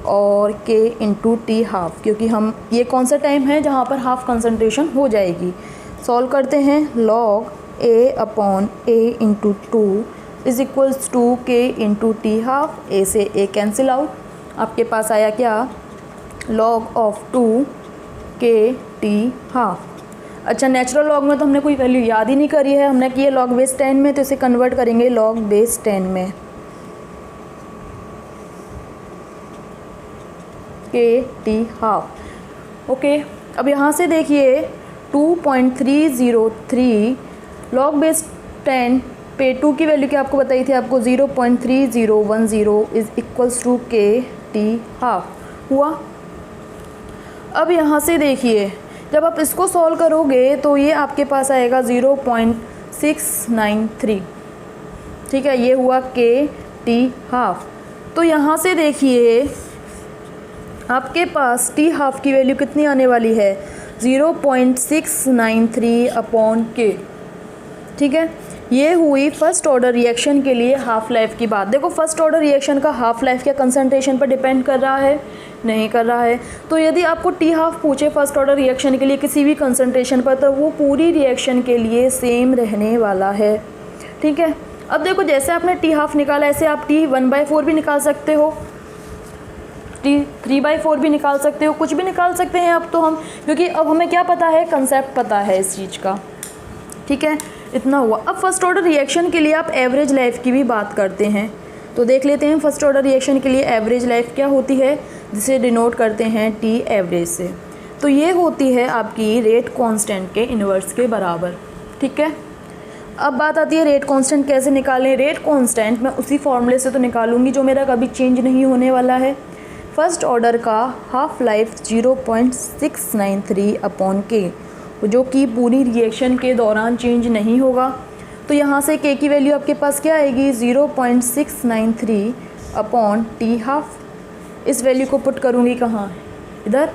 और k इंटू टी हाफ, क्योंकि हम ये कौन सा टाइम है जहाँ पर हाफ कंसंट्रेशन हो जाएगी। सॉल्व करते हैं, log a/a into 2 is equals to k into T half. a से a कैंसिल आउट, आपके पास आया क्या, log of 2 K T half. अच्छा, नेचुरल लॉग में तो हमने कोई वैल्यू याद ही नहीं करी है, हमने की है लॉग बेस 10 में, तो इसे कन्वर्ट करेंगे लॉग बेस 10 में, के टी हाफ। ओके, अब यहाँ से देखिए 2.303 लॉग बेस 10 पे 2 की वैल्यू क्या आपको बताई थी, आपको 0.3010 is equals to K T half हुआ। अब यहाँ से देखिए जब आप इसको सॉल्व करोगे तो ये आपके पास आएगा 0.693, ठीक है। ये हुआ के टी हाफ। तो यहाँ से देखिए आपके पास टी हाफ की वैल्यू कितनी आने वाली है, 0.693 अपॉन के, ठीक है। ये हुई फर्स्ट ऑर्डर रिएक्शन के लिए हाफ लाइफ की बात। देखो फर्स्ट ऑर्डर रिएक्शन का हाफ लाइफ क्या कंसंट्रेशन पर डिपेंड कर रहा है, नहीं कर रहा है। तो यदि आपको टी हाफ पूछे फर्स्ट ऑर्डर रिएक्शन के लिए किसी भी कंसंट्रेशन पर, तो वो पूरी रिएक्शन के लिए सेम रहने वाला है, ठीक है। अब देखो जैसे आपने टी हाफ निकाला ऐसे आप टी 1/4 भी निकाल सकते हो, टी 3/4 भी निकाल सकते हो, कुछ भी निकाल सकते हैं अब तो हम, क्योंकि अब हमें क्या पता है, कंसेप्ट पता है इस चीज़ का, ठीक है। इतना हुआ। अब फर्स्ट ऑर्डर रिएक्शन के लिए आप एवरेज लाइफ की भी बात करते हैं, तो देख लेते हैं फर्स्ट ऑर्डर रिएक्शन के लिए एवरेज लाइफ क्या होती है, जिसे डिनोट करते हैं टी एवरेज से। तो ये होती है आपकी रेट कांस्टेंट के इन्वर्स के बराबर, ठीक है। अब बात आती है रेट कांस्टेंट कैसे निकालें। रेट कांस्टेंट मैं उसी फॉर्मूले से तो निकालूंगी जो मेरा कभी चेंज नहीं होने वाला है। फर्स्ट ऑर्डर का हाफ लाइफ 0.693 अपॉन के, जो कि पूरी रिएक्शन के दौरान चेंज नहीं होगा। तो यहाँ से के की वैल्यू आपके पास क्या आएगी 0.693 अपॉन टी हाफ। इस वैल्यू को पुट करूँगी कहाँ, इधर,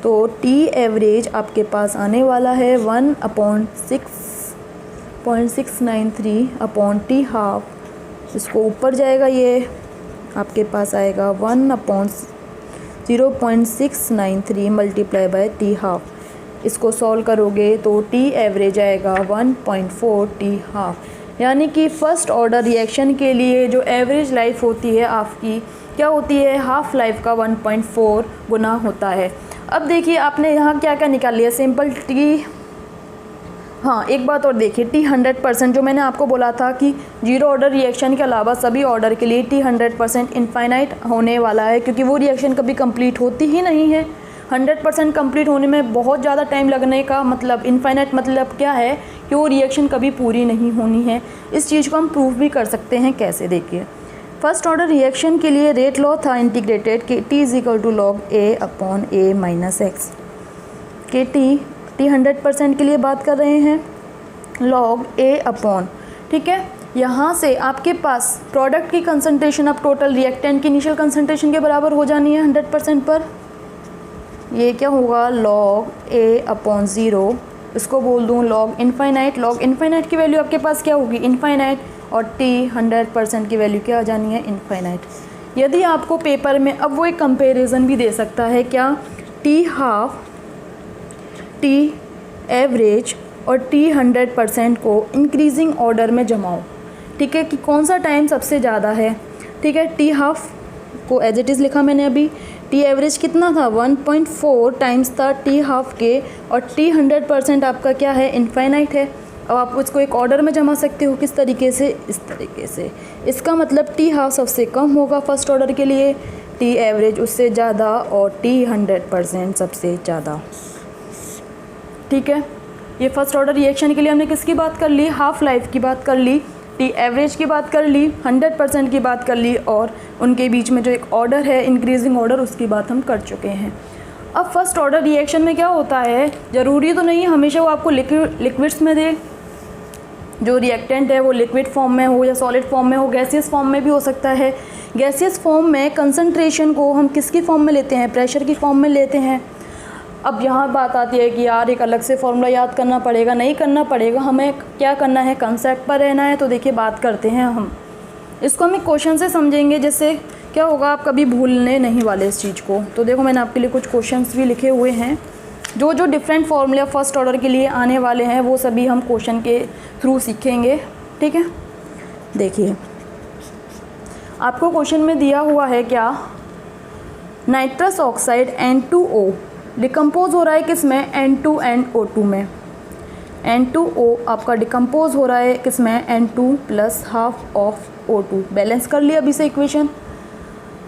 तो टी एवरेज आपके पास आने वाला है 1/6.693 अपॉन टी हाफ। इसको ऊपर जाएगा, ये आपके पास आएगा 1/0.693 मल्टीप्लाई बाय टी हाफ। इसको सॉल्व करोगे तो टी एवरेज आएगा 1.4 टी हाफ। यानी कि फ़र्स्ट ऑर्डर रिएक्शन के लिए जो एवरेज लाइफ होती है आपकी क्या होती है, हाफ लाइफ का 1.4 गुना होता है। अब देखिए आपने यहाँ क्या क्या निकाल लिया, सिंपल टी। हाँ, एक बात और देखिए, टी 100% जो मैंने आपको बोला था कि जीरो ऑर्डर रिएक्शन के अलावा सभी ऑर्डर के लिए टी 100% इनफाइनाइट होने वाला है, क्योंकि वो रिएक्शन कभी कंप्लीट होती ही नहीं है। 100% कंप्लीट होने में बहुत ज़्यादा टाइम लगने का मतलब, इनफाइनाइट मतलब क्या है कि वो रिएक्शन कभी पूरी नहीं होनी है। इस चीज़ को हम प्रूफ भी कर सकते हैं, कैसे देखिए। फर्स्ट ऑर्डर रिएक्शन के लिए रेट लॉ था integrated K T is equal to log A upon A minus X. K T 100% के लिए बात कर रहे हैं, लॉग ए अपॉन, ठीक है। यहाँ से आपके पास प्रोडक्ट की कंसंट्रेशन अब टोटल रिएक्टेंट की इनिशियल कंसंट्रेशन के बराबर हो जानी है 100% पर। ये क्या होगा, लॉग ए अपॉन 0, इसको बोल दूँ लॉग इनफाइनाइट। लॉग इनफाइनाइट की वैल्यू आपके पास क्या होगी, इनफाइनाइट, और टी 100% की वैल्यू क्या आ जानी है, इनफाइनाइट। यदि आपको पेपर में अब वो एक कंपैरिजन भी दे सकता है, क्या, टी हाफ, टी एवरेज और टी 100% को इंक्रीजिंग ऑर्डर में जमाओ, ठीक है, कि कौन सा टाइम सबसे ज़्यादा है, ठीक है। टी हाफ को एज इट इज़ लिखा मैंने अभी, टी एवरेज कितना था 1.4 टाइम्स था टी हाफ के, और टी 100% आपका क्या है, इनफाइनाइट है। अब आप उसको एक ऑर्डर में जमा सकते हो, किस तरीके से, इस तरीके से। इसका मतलब टी हाफ सबसे कम होगा फर्स्ट ऑर्डर के लिए, टी एवरेज उससे ज़्यादा, और टी 100% सबसे ज़्यादा, ठीक है। ये फर्स्ट ऑर्डर रिएक्शन के लिए हमने किसकी बात कर ली, हाफ लाइफ की बात कर ली, टी एवरेज की बात कर ली, 100% की बात कर ली, और उनके बीच में जो एक ऑर्डर है इंक्रीजिंग ऑर्डर, उसकी बात हम कर चुके हैं। अब फर्स्ट ऑर्डर रिएक्शन में क्या होता है, ज़रूरी तो नहीं हमेशा वो आपको लिक्विड्स में दे, जो रिएक्टेंट है वो लिक्विड फॉर्म में हो या सॉलिड फॉर्म में हो, गैसियस फॉर्म में भी हो सकता है। गैसियस फॉर्म में कंसंट्रेशन को हम किसकी फॉर्म में लेते हैं, प्रेशर की फॉर्म में लेते हैं। अब यहाँ बात आती है कि यार एक अलग से फॉर्मूला याद करना पड़ेगा, नहीं करना पड़ेगा, हमें क्या करना है, कंसेप्ट पर रहना है। तो देखिए बात करते हैं हम, इसको हम एक क्वेश्चन से समझेंगे, जिससे क्या होगा, आप कभी भूलने नहीं वाले इस चीज़ को। तो देखो मैंने आपके लिए कुछ क्वेश्चंस भी लिखे हुए हैं, जो जो डिफरेंट फॉर्मूला फर्स्ट ऑर्डर के लिए आने वाले हैं वो सभी हम क्वेश्चन के थ्रू सीखेंगे, ठीक है। देखिए आपको क्वेश्चन में दिया हुआ है क्या, नाइट्रस ऑक्साइड N2O डिकम्पोज हो रहा है किस में, N2NO2 में। N2O आपका डिकम्पोज हो रहा है किस में, N2 plus half of O2। Balance कर लिया अभी से इक्वेशन।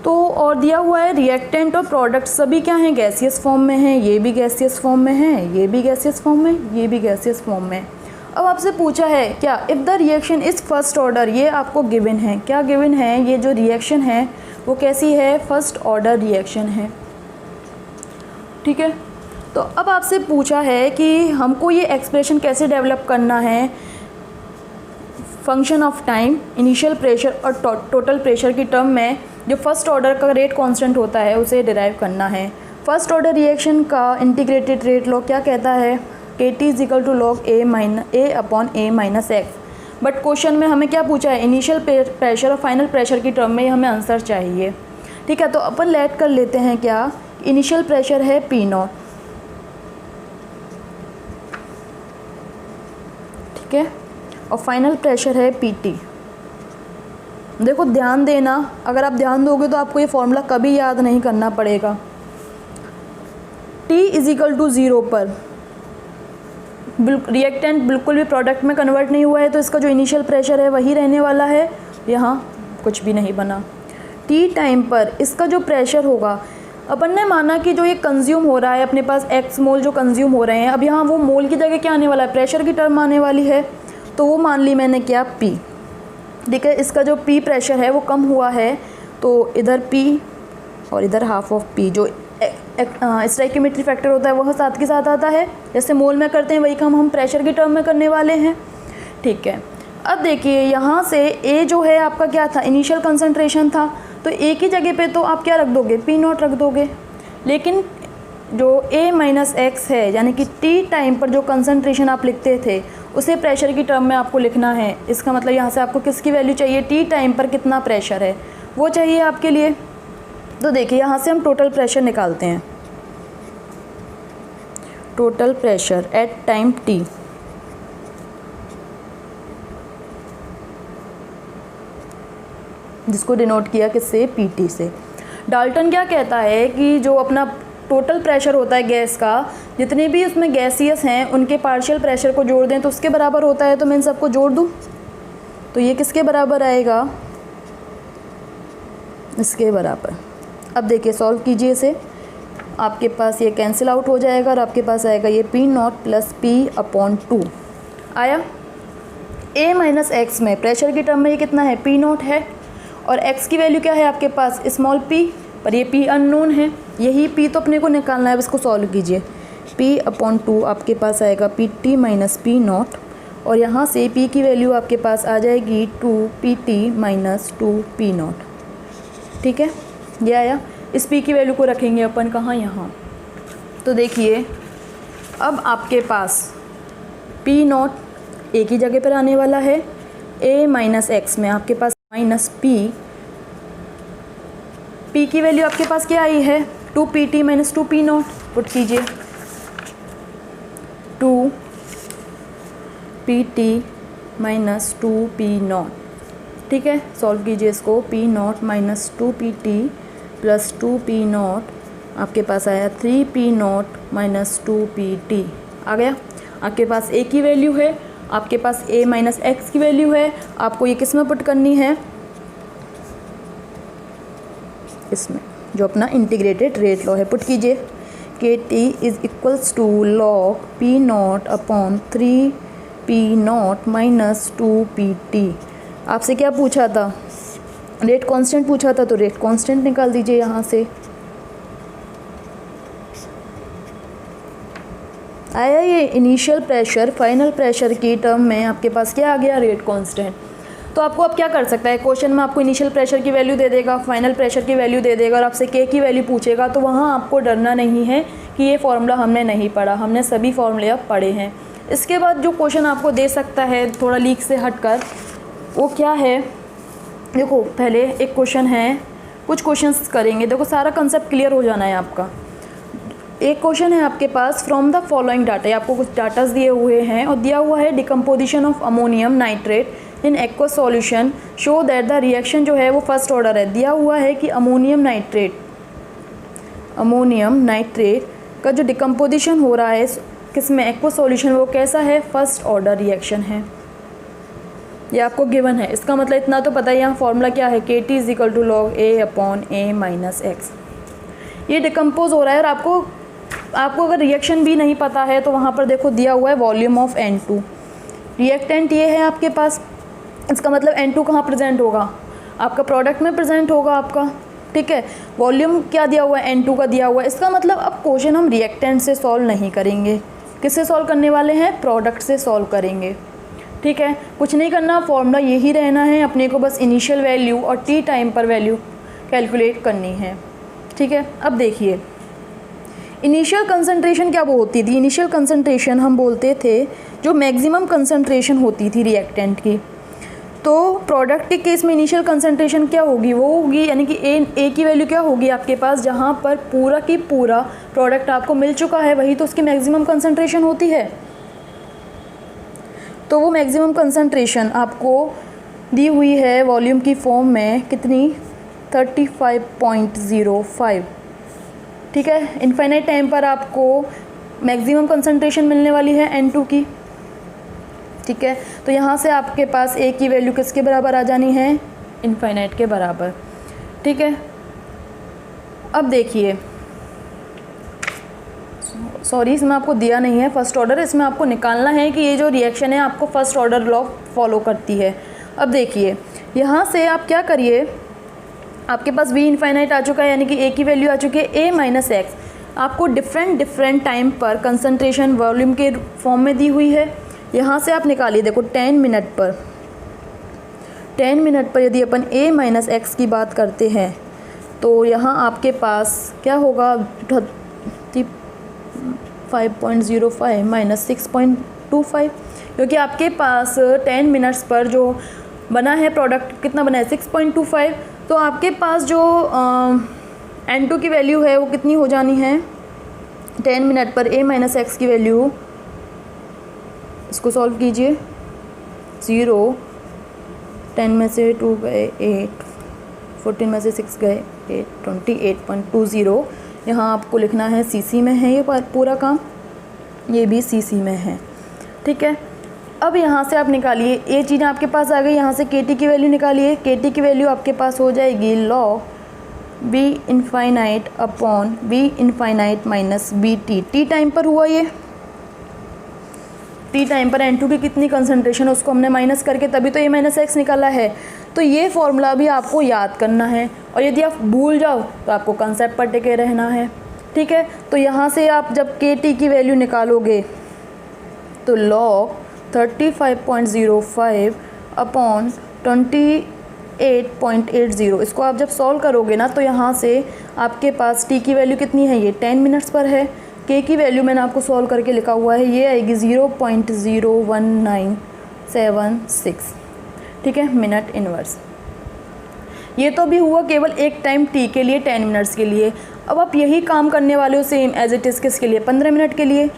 तो और दिया हुआ है रिएक्टेंट और प्रोडक्ट सभी क्या हैं, गैसियस फॉर्म में हैं, ये भी गैसियस फॉर्म में है, ये भी गैसियस फॉर्म में, ये भी गैसियस फॉर्म में। अब आपसे पूछा है क्या, if the reaction is first order, ये आपको गिवन है, क्या गिवन है, ये जो रिएक्शन है वो कैसी है, फर्स्ट ऑर्डर रिएक्शन है, ठीक है। तो अब आपसे पूछा है कि हमको ये एक्सप्रेशन कैसे डेवलप करना है, function of time, initial pressure और टोटल प्रेशर की टर्म में जो फर्स्ट ऑर्डर का रेट कांस्टेंट होता है उसे डिराइव करना है। फर्स्ट ऑर्डर रिएक्शन का इंटीग्रेटेड रेट लॉ क्या कहता है, K T is equal to log A upon A minus X. But question में हमें क्या पूछा है, इनिशियल प्रेशर और फाइनल प्रेशर की टर्म में हमें आंसर चाहिए, ठीक है। तो अपन लेट कर लेते हैं क्या, इनिशियल प्रेशर है P0, ठीक है, और फाइनल प्रेशर है PT। देखो ध्यान देना, अगर आप ध्यान दोगे तो आपको ये फॉर्मूला कभी याद नहीं करना पड़ेगा। T इज इक्वल टू 0 पर रिएक्टेंट बिल्कुल भी प्रोडक्ट में कन्वर्ट नहीं हुआ है, तो इसका जो इनिशियल प्रेशर है वही रहने वाला है, यहाँ कुछ भी नहीं बना। T टाइम पर इसका जो प्रेशर होगा, अपन ने माना कि जो ये कंज्यूम हो रहा है अपने पास x मोल जो कंज्यूम हो रहे हैं, अब यहाँ वो मोल की जगह क्या आने वाला है, प्रेशर की टर्म आने वाली है, तो वो मान ली मैंने क्या, P, ठीक है। इसका जो P प्रेशर है वो कम हुआ है, तो इधर P और इधर हाफ ऑफ P, जो स्टोइकियोमेट्री फैक्टर होता है वह साथ के साथ आता है, जैसे मोल में करते हैं वही काम हम प्रेशर की टर्म में करने वाले हैं, ठीक है। अब देखिए यहाँ से ए जो है आपका क्या था, इनिशियल कंसंट्रेशन था, तो ए की जगह पे तो आप क्या रख दोगे, पी नॉट रख दोगे। लेकिन जो ए माइनस एक्स है यानी कि टी टाइम पर जो कंसंट्रेशन आप लिखते थे उसे प्रेशर की टर्म में आपको लिखना है। इसका मतलब यहाँ से आपको किसकी वैल्यू चाहिए, टी टाइम पर कितना प्रेशर है वो चाहिए आपके लिए। तो देखिए यहाँ से हम टोटल प्रेशर निकालते हैं, total pressure at time T. जिसको डिनोट किया किससे, पीटी से। डाल्टन क्या कहता है कि जो अपना टोटल प्रेशर होता है गैस का, जितने भी उसमें गैसियस हैं उनके पार्शियल प्रेशर को जोड़ दें तो उसके बराबर होता है। तो मैं इन सबको जोड़ दूं तो ये किसके बराबर आएगा, इसके बराबर। अब देखिए सॉल्व कीजिए इसे, आपके पास ये कैंसिल आउट हो जाएगा और आपके पास आएगा ये P not plus P upon 2 आया। ए माइनस एक्स में प्रेशर की टर्म में ये कितना है, पी नॉट है, और x की वैल्यू क्या है आपके पास, स्मॉल p, पर ये p अननोन है, यही p तो अपने को निकालना है। अब इसको सॉल्व कीजिए, p अपॉन 2 आपके पास आएगा P T minus P not, और यहाँ से p की वैल्यू आपके पास आ जाएगी 2pt माइनस 2p नॉट। ठीक है, ये आया। इस p की वैल्यू को रखेंगे अपन कहाँ, यहाँ। तो देखिए अब आपके पास p नॉट a की जगह पर आने वाला है, a माइनस एक्स में आपके पास माइनस p की वैल्यू आपके पास क्या आई है, 2pt minus 2p not. Put कीजिए 2pt माइनस 2p नॉट। ठीक है, सॉल्व कीजिए इसको, p not minus 2pt plus 2p not आपके पास आया 3p नॉट माइनस 2pt आ गया। आपके पास a की वैल्यू है, आपके पास a माइनस एक्स की वैल्यू है, आपको ये किस में पुट करनी है, इसमें जो अपना इंटीग्रेटेड रेट लॉ है। पुट कीजिए K T is equals to log P not upon 3p not minus 2pt। आपसे क्या पूछा था, रेट कांस्टेंट पूछा था, तो रेट कांस्टेंट निकाल दीजिए यहाँ से। आया ये इनिशियल प्रेशर फाइनल प्रेशर की टर्म में आपके पास क्या आ गया, रेट कांस्टेंट। तो आपको अब क्या कर सकता है, क्वेश्चन में आपको इनिशियल प्रेशर की वैल्यू दे देगा, फाइनल प्रेशर की वैल्यू दे देगा और आपसे के की वैल्यू पूछेगा, तो वहाँ आपको डरना नहीं है कि ये फार्मूला हमने नहीं पढ़ा, हमने सभी फार्मूले अब पढ़े हैं। इसके बाद जो क्वेश्चन आपको दे सकता है थोड़ा लीक से हटकर, वो क्या है, देखो पहले एक क्वेश्चन है, कुछ क्वेश्चंस करेंगे, देखो सारा कंसेप्ट क्लियर हो जाना है आपका। एक क्वेश्चन है आपके पास, फ्रॉम द फॉलोइंग डाटा, आपको कुछ डाटास दिए हुए हैं और दिया हुआ है decomposition of ammonium nitrate in aqueous solution show that the reaction जो है वो फर्स्ट ऑर्डर है। दिया हुआ है कि अमोनियम नाइट्रेट का जो डिकम्पोजिशन हो रहा है किसमें, एक्वस सॉल्यूशन, वो कैसा है, फर्स्ट ऑर्डर रिएक्शन है। ये आपको गिवन है, इसका मतलब इतना तो पता है, यहाँ फॉर्मूला क्या है, K T is equal to log A upon A minus X. ये डिकम्पोज हो रहा है और आपको अगर रिएक्शन भी नहीं पता है तो वहाँ पर देखो दिया हुआ है वॉल्यूम ऑफ N2, रिएक्टेंट ये है आपके पास, इसका मतलब N2 कहाँ प्रेजेंट होगा, आपका प्रोडक्ट में प्रेजेंट होगा आपका। ठीक है, वॉल्यूम क्या दिया हुआ है, N2 का दिया हुआ है। इसका मतलब अब क्वेश्चन हम रिएक्टेंट से सॉल्व नहीं करेंगे, किससे सॉल्व करने वाले हैं, प्रोडक्ट से सॉल्व करेंगे। ठीक है, कुछ नहीं करना, फॉर्मूला यही रहना है, अपने को बस इनिशियल वैल्यू और टी टाइम पर वैल्यू कैलकुलेट करनी है। ठीक है, अब देखिए इनिशियल कंसंट्रेशन क्या वो होती थी, इनिशियल कंसंट्रेशन हम बोलते थे जो मैक्सिमम कंसंट्रेशन होती थी रिएक्टेंट की। तो प्रोडक्ट के केस में इनिशियल कंसंट्रेशन क्या होगी, वो होगी यानी कि ए की वैल्यू क्या होगी आपके पास, जहाँ पर पूरा की पूरा प्रोडक्ट आपको मिल चुका है वही तो उसकी मैक्सिमम कंसंट्रेशन होती है। तो वो मैक्सिमम कंसंट्रेशन आपको दी हुई है वॉल्यूम की फॉर्म में, कितनी, 35.05। ठीक है, इनफाइनाइट टाइम पर आपको मैक्सिमम कंसंट्रेशन मिलने वाली है N2 की। ठीक है, तो यहाँ से आपके पास A की वैल्यू किसके बराबर आ जानी है, इनफाइनाइट के बराबर। ठीक है, अब देखिए, सॉरी इसमें आपको दिया नहीं है फर्स्ट ऑर्डर, इसमें आपको निकालना है कि ये जो रिएक्शन है आपको फर्स्ट ऑर्डर लॉ फॉलो करती है। अब देखिए यहाँ से आप क्या करिए, आपके पास V इनफाइनाइट आ चुका है यानी कि A की वैल्यू आ चुकी है A माइनस एक्स, आपको डिफरेंट टाइम पर कंसंट्रेशन वॉल्यूम के फॉर्म में दी हुई है। यहाँ से आप निकालिए, देखो 10 मिनट पर 10 मिनट पर यदि अपन a माइनस एक्स की बात करते हैं तो यहाँ आपके पास क्या होगा, 5.05 माइनस 6.25, क्योंकि आपके पास 10 मिनट्स पर जो बना है प्रोडक्ट कितना बना है 6.25, तो आपके पास जो n2 की वैल्यू है वो कितनी हो जानी है 10 मिनट पर a माइनस एक्स की वैल्यू, इसको सॉल्व कीजिए, 0, 10 में से 2 गए 8, 14 में से 6 गए 8, 28.20। यहाँ आपको लिखना है सीसी में है ये पूरा काम, ये भी सीसी में है, ठीक है। अब यहाँ से आप निकालिए, ये चीज़ें आपके पास आ गई, यहाँ से के टी की वैल्यू निकालिए, के टी की वैल्यू आपके पास हो जाएगी log B infinite upon B infinite minus B T, T time पर हुआ ये, टी टाइम पर N2 की कितनी कंसनट्रेशन है उसको हमने माइनस करके तभी तो a माइनस एक्स निकाला है। तो ये फॉर्मूला भी आपको याद करना है, और यदि आप भूल जाओ तो आपको कंसेप्ट पर टिके रहना है, ठीक है। तो यहाँ से आप जब के टी की वैल्यू निकालोगे तो लॉग 35.05 अपॉन 28.80, इसको आप जब सॉल्व करोगे ना तो यहाँ से आपके पास टी की वैल्यू कितनी है, ये 10 मिनट्स पर है, के की वैल्यू मैंने आपको सॉल्व करके लिखा हुआ है, ये आएगी 0.01976, ठीक है, मिनट इनवर्स। ये तो भी हुआ केवल एक टाइम टी के लिए 10 मिनट्स के लिए। अब आप यही काम करने वाले हो सेम एज इट इज़ किसके लिए, 15 मिनट के लिए।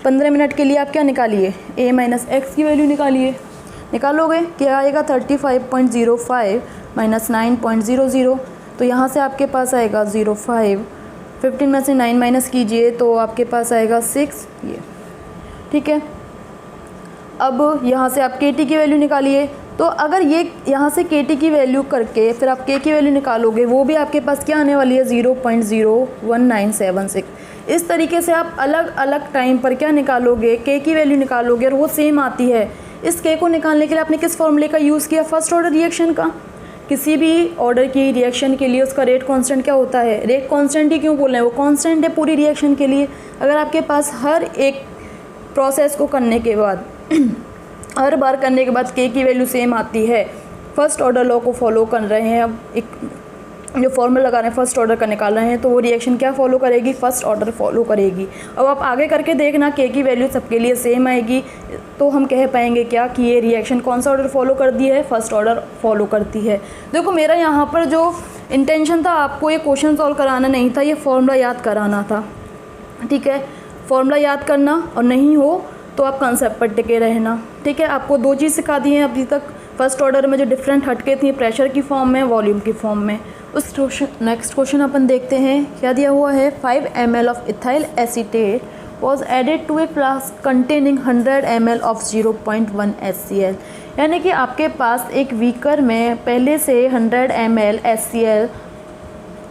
15 मिनट के लिए आप क्या निकालिए, a माइनस एक्स की वैल्यू निकालिए, निकालोगे क्या आएगा 35.05 माइनस 9.00, तो यहाँ से आपके पास आएगा 0.5, 15 में से 9 माइनस कीजिए तो आपके पास आएगा 6, ये ठीक है। अब यहाँ से आप के टी की वैल्यू निकालिए, तो अगर ये यहाँ से के टी की वैल्यू करके फिर आप के की वैल्यू निकालोगे, वो भी आपके पास क्या आने वाली है 0.01976। इस तरीके से आप अलग अलग टाइम पर क्या निकालोगे, के की वैल्यू निकालोगे और वो सेम आती है। इस के को निकालने के लिए आपने किस फॉर्मूले का यूज़ किया, फर्स्ट ऑर्डर रिएक्शन का। किसी भी ऑर्डर की रिएक्शन के लिए उसका रेट कांस्टेंट क्या होता है, रेट कांस्टेंट ही क्यों बोल रहे हैं, वो कांस्टेंट है पूरी रिएक्शन के लिए। अगर आपके पास हर एक प्रोसेस को करने के बाद हर बार करने के बाद के की वैल्यू सेम आती है, फर्स्ट ऑर्डर लॉ को फॉलो कर रहे हैं, अब एक जो फॉर्मूला लगा रहे हैं फर्स्ट ऑर्डर का निकाल रहे हैं, तो वो रिएक्शन क्या फॉलो करेगी, फर्स्ट ऑर्डर फॉलो करेगी। अब आप आगे करके देखना के की वैल्यू सबके लिए सेम आएगी, तो हम कह पाएंगे क्या कि ये रिएक्शन कौन सा ऑर्डर फॉलो करती है, फर्स्ट ऑर्डर फॉलो करती है। देखो मेरा यहाँ पर जो इंटेंशन था आपको ये क्वेश्चन सॉल्व कराना नहीं था, ये फॉर्मूला याद कराना था, ठीक है। फॉर्मूला याद करना, और नहीं हो तो आप कंसेप्ट पर टिके रहना, ठीक है। आपको दो चीज़ सिखा दी हैं अभी तक, फर्स्ट ऑर्डर में जो डिफरेंट हटके थी प्रेशर की फॉर्म में, वॉल्यूम की फॉर्म में। उस क्वेश्चन नेक्स्ट क्वेश्चन अपन देखते हैं, क्या दिया हुआ है, 5 ml of ethyl acetate was added to a flask containing 100 ml of 0.1 HCl। यानी कि आपके पास एक बीकर में पहले से 100 ml HCl